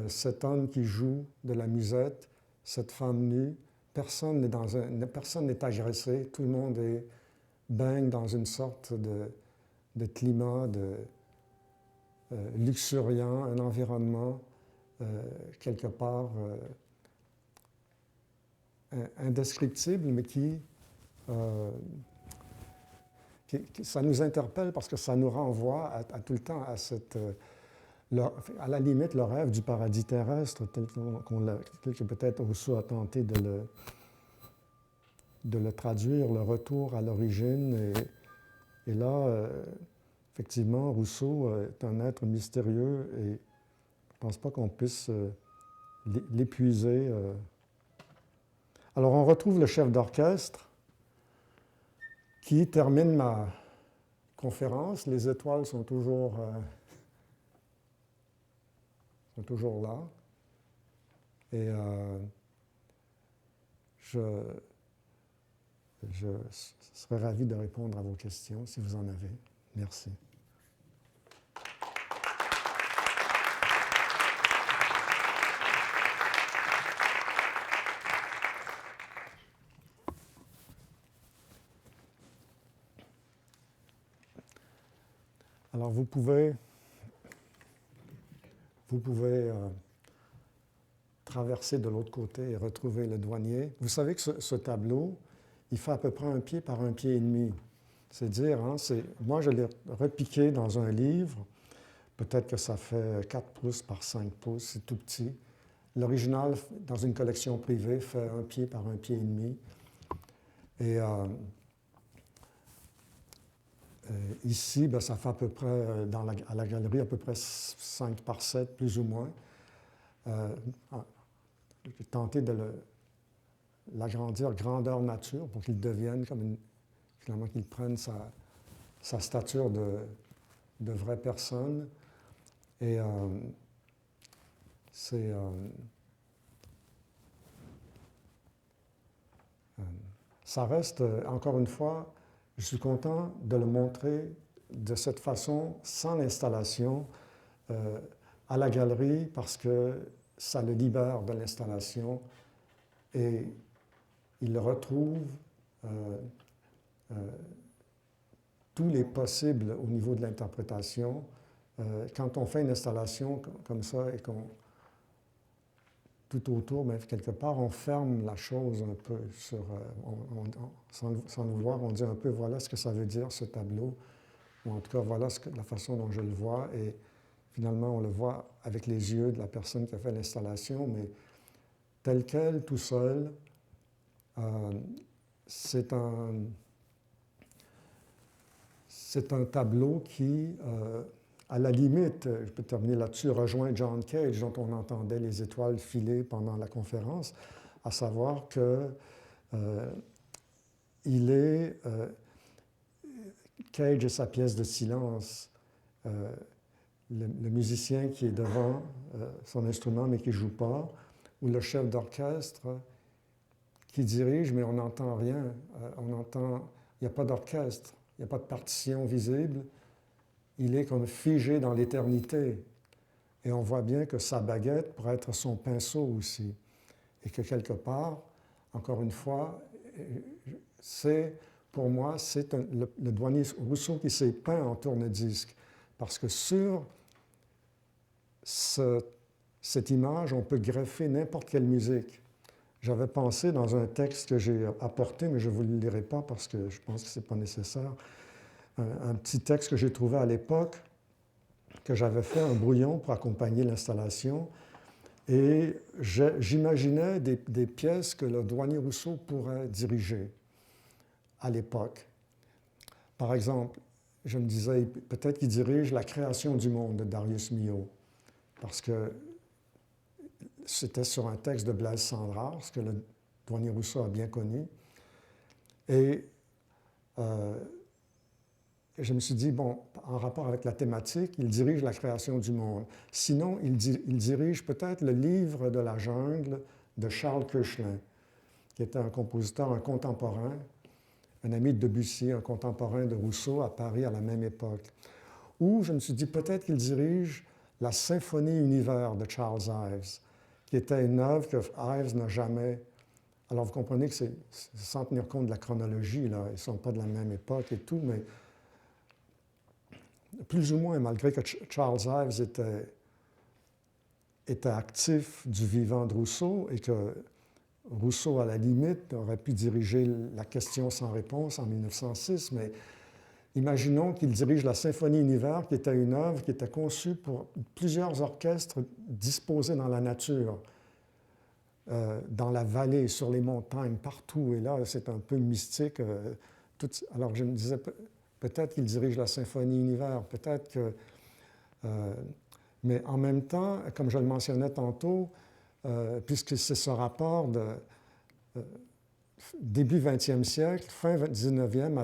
cet homme qui joue de la musette, cette femme nue. Personne n'est agressé, tout le monde baigne dans une sorte de climat luxuriant, un environnement quelque part indescriptible, mais ça nous interpelle parce que ça nous renvoie à tout le temps à à la limite, le rêve du paradis terrestre, tel que peut-être Rousseau a tenté de le traduire, le retour à l'origine. Et là, effectivement, Rousseau est un être mystérieux et je ne pense pas qu'on puisse l'épuiser. Alors, on retrouve le chef d'orchestre qui termine ma conférence. Les étoiles sont toujours là. Et je serais ravi de répondre à vos questions si vous en avez. Merci. Alors, vous pouvez traverser de l'autre côté et retrouver le douanier. Vous savez que ce tableau, il fait à peu près 1 pied par 1 pied et demi. C'est dire, moi je l'ai repiqué dans un livre, peut-être que ça fait 4 pouces par 5 pouces, c'est tout petit. L'original, dans une collection privée, fait 1 pied par 1 pied et demi. Et ici, ça fait à peu près, à la galerie, à peu près 5 par 7, plus ou moins. J'ai tenté de l'agrandir grandeur nature pour qu'il devienne finalement qu'il prenne sa stature de vraie personne. Et ça reste, encore une fois, je suis content de le montrer de cette façon, sans l'installation, à la galerie, parce que ça le libère de l'installation et il retrouve tous les possibles au niveau de l'interprétation. Quand on fait une installation comme ça et qu'on tout autour, quelque part, on ferme la chose un peu sans le voir, on dit un peu voilà ce que ça veut dire ce tableau, ou en tout cas voilà la façon dont je le vois, et finalement on le voit avec les yeux de la personne qui a fait l'installation, mais tel quel, tout seul, c'est un tableau qui, à la limite, je peux terminer là-dessus, rejoint John Cage, dont on entendait les étoiles filer pendant la conférence, à savoir que Cage et sa pièce de silence, le musicien qui est devant son instrument mais qui ne joue pas, ou le chef d'orchestre qui dirige mais on n'entend rien, il n'y a pas d'orchestre, il n'y a pas de partition visible, il est comme figé dans l'éternité. Et on voit bien que sa baguette pourrait être son pinceau aussi. Et que quelque part, encore une fois, pour moi, c'est le douanier Rousseau qui s'est peint en tourne-disque. Parce que sur cette image, on peut greffer n'importe quelle musique. J'avais pensé dans un texte que j'ai apporté, mais je ne vous le lirai pas parce que je pense que ce n'est pas nécessaire, un petit texte que j'ai trouvé à l'époque, que j'avais fait un brouillon pour accompagner l'installation. Et j'imaginais des pièces que le douanier Rousseau pourrait diriger à l'époque. Par exemple, je me disais, peut-être qu'il dirige La création du monde de Darius Milhaud, parce que c'était sur un texte de Blaise Cendrars, ce que le douanier Rousseau a bien connu. Et je me suis dit, bon, en rapport avec la thématique, il dirige La création du monde. Sinon, il dirige peut-être le livre de la jungle de Charles Koechlin, qui était un compositeur, un contemporain, un ami de Debussy, un contemporain de Rousseau, à Paris à la même époque, où je me suis dit peut-être qu'il dirige la Symphonie Univers de Charles Ives, qui était une œuvre que Ives n'a jamais... Alors vous comprenez que c'est sans tenir compte de la chronologie, là, ils ne sont pas de la même époque et tout, mais plus ou moins, malgré que Charles Ives était actif du vivant de Rousseau et que Rousseau, à la limite, aurait pu diriger La question sans réponse en 1906, mais imaginons qu'il dirige la Symphonie Univers, qui était une œuvre qui était conçue pour plusieurs orchestres disposés dans la nature, dans la vallée, sur les montagnes, partout. Et là, c'est un peu mystique. Alors je me disais, peut-être qu'il dirige la Symphonie Univers, peut-être que... mais en même temps, comme je le mentionnais tantôt, puisque c'est ce rapport de début 20e siècle, fin 19e,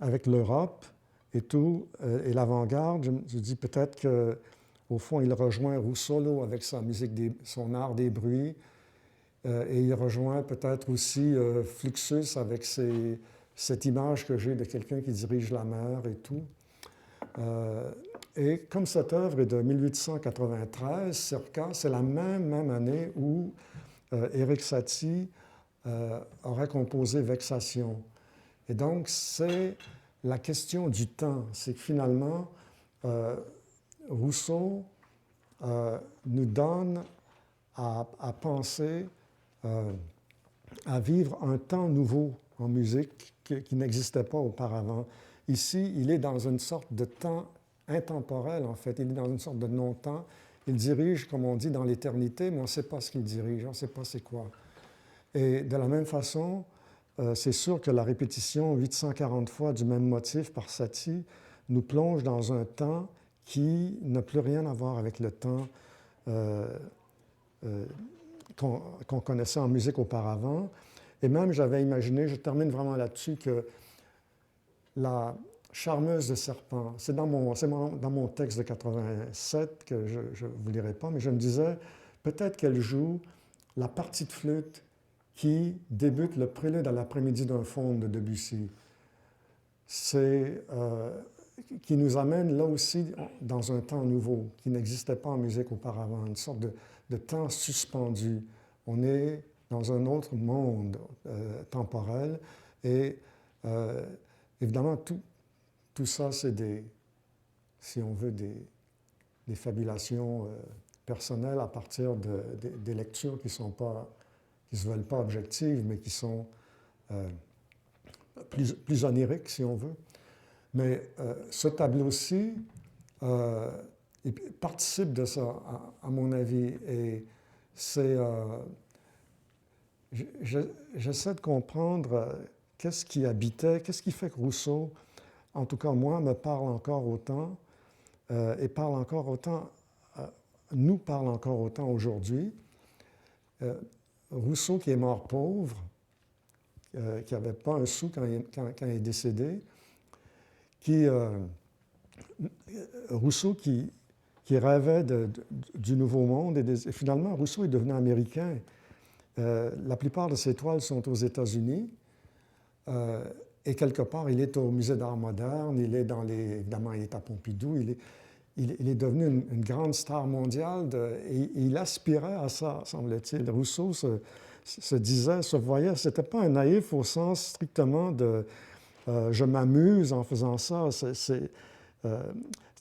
avec l'Europe et tout, et l'avant-garde, je dis peut-être qu'au fond, il rejoint Russolo avec sa musique, son art des bruits, et il rejoint peut-être aussi Fluxus avec cette image que j'ai de quelqu'un qui dirige la mer et tout. Et comme cette œuvre est de 1893, circa, c'est la même année où Erik Satie aurait composé Vexation. Et donc, c'est la question du temps. C'est que finalement, Rousseau nous donne à penser, à vivre un temps nouveau en musique qui n'existait pas auparavant. Ici, il est dans une sorte de temps intemporel, en fait. Il est dans une sorte de non-temps. Il dirige, comme on dit, dans l'éternité, mais on ne sait pas ce qu'il dirige, on ne sait pas c'est quoi. Et de la même façon, c'est sûr que la répétition 840 fois du même motif par Satie nous plonge dans un temps qui n'a plus rien à voir avec le temps qu'on connaissait en musique auparavant. Et même, j'avais imaginé, je termine vraiment là-dessus, que la Charmeuse de serpent, c'est dans mon texte de 87 que je ne vous lirai pas, mais je me disais, peut-être qu'elle joue la partie de flûte qui débute le prélude à l'après-midi d'un faune de Debussy. Qui nous amène là aussi dans un temps nouveau, qui n'existait pas en musique auparavant, une sorte de temps suspendu. On est dans un autre monde temporel et évidemment, tout ça, c'est si on veut, des fabulations personnelles à partir des lectures qui ne se veulent pas objectives, mais qui sont plus oniriques, si on veut. Mais ce tableau-ci participe de ça, à mon avis. Et c'est... j'essaie de comprendre qu'est-ce qui habitait, qu'est-ce qui fait que Rousseau, en tout cas moi, me parle encore autant et parle encore autant, nous parle encore autant aujourd'hui. Rousseau qui est mort pauvre, qui n'avait pas un sou quand il est décédé, Rousseau qui rêvait du Nouveau Monde, et finalement Rousseau est devenu américain. La plupart de ses toiles sont aux États-Unis. Et quelque part, il est au Musée d'art moderne, évidemment, il est à Pompidou, il est devenu une grande star mondiale et il aspirait à ça, semble-t-il. Rousseau se voyait, c'était pas un naïf au sens strictement de je m'amuse en faisant ça. C'est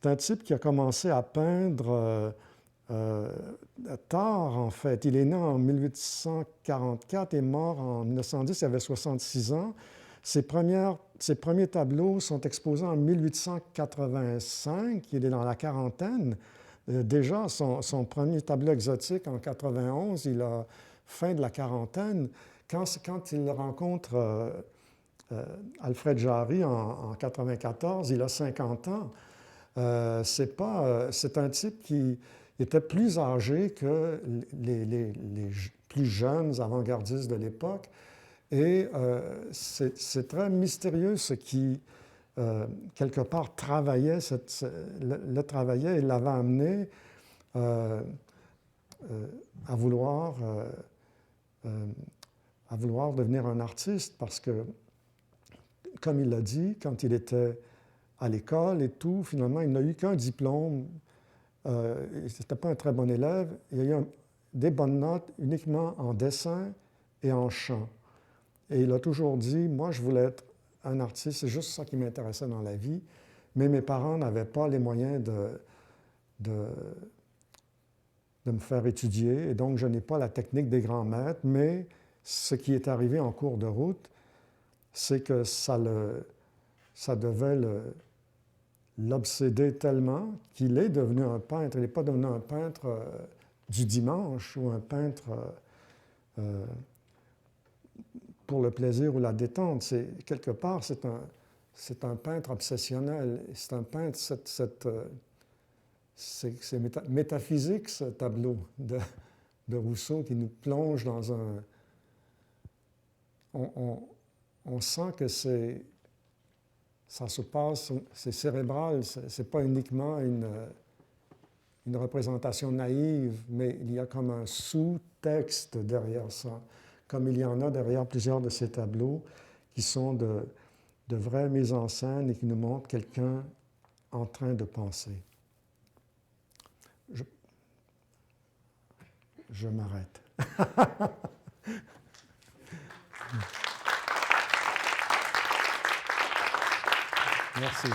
un type qui a commencé à peindre tard, en fait. Il est né en 1844 et mort en 1910, il avait 66 ans. Ses premiers tableaux sont exposés en 1885, il est dans la quarantaine. Déjà, son premier tableau exotique en 91, il a fin de la quarantaine. Quand il rencontre Alfred Jarry en 94, il a 50 ans. C'est un type qui était plus âgé que les plus jeunes avant-gardistes de l'époque. Et c'est très mystérieux ce qui, quelque part, le travaillait et l'avait amené à vouloir à vouloir devenir un artiste parce que, comme il l'a dit, quand il était à l'école et tout, finalement, il n'a eu qu'un diplôme. Il n'était pas un très bon élève. Il a eu des bonnes notes uniquement en dessin et en chant. Et il a toujours dit, moi, je voulais être un artiste, c'est juste ça qui m'intéressait dans la vie. Mais mes parents n'avaient pas les moyens de me faire étudier, et donc je n'ai pas la technique des grands maîtres, mais ce qui est arrivé en cours de route, c'est que ça devait l'obséder tellement qu'il est devenu un peintre. Il n'est pas devenu un peintre du dimanche ou un peintre pour le plaisir ou la détente. Quelque part, c'est un peintre obsessionnel. C'est un peintre, c'est métaphysique, ce tableau de Rousseau qui nous plonge dans un... On sent que ça se passe, c'est cérébral, c'est pas uniquement une représentation naïve, mais il y a comme un sous-texte derrière ça, comme il y en a derrière plusieurs de ces tableaux qui sont de vraies mises en scène et qui nous montrent quelqu'un en train de penser. Je m'arrête. Merci.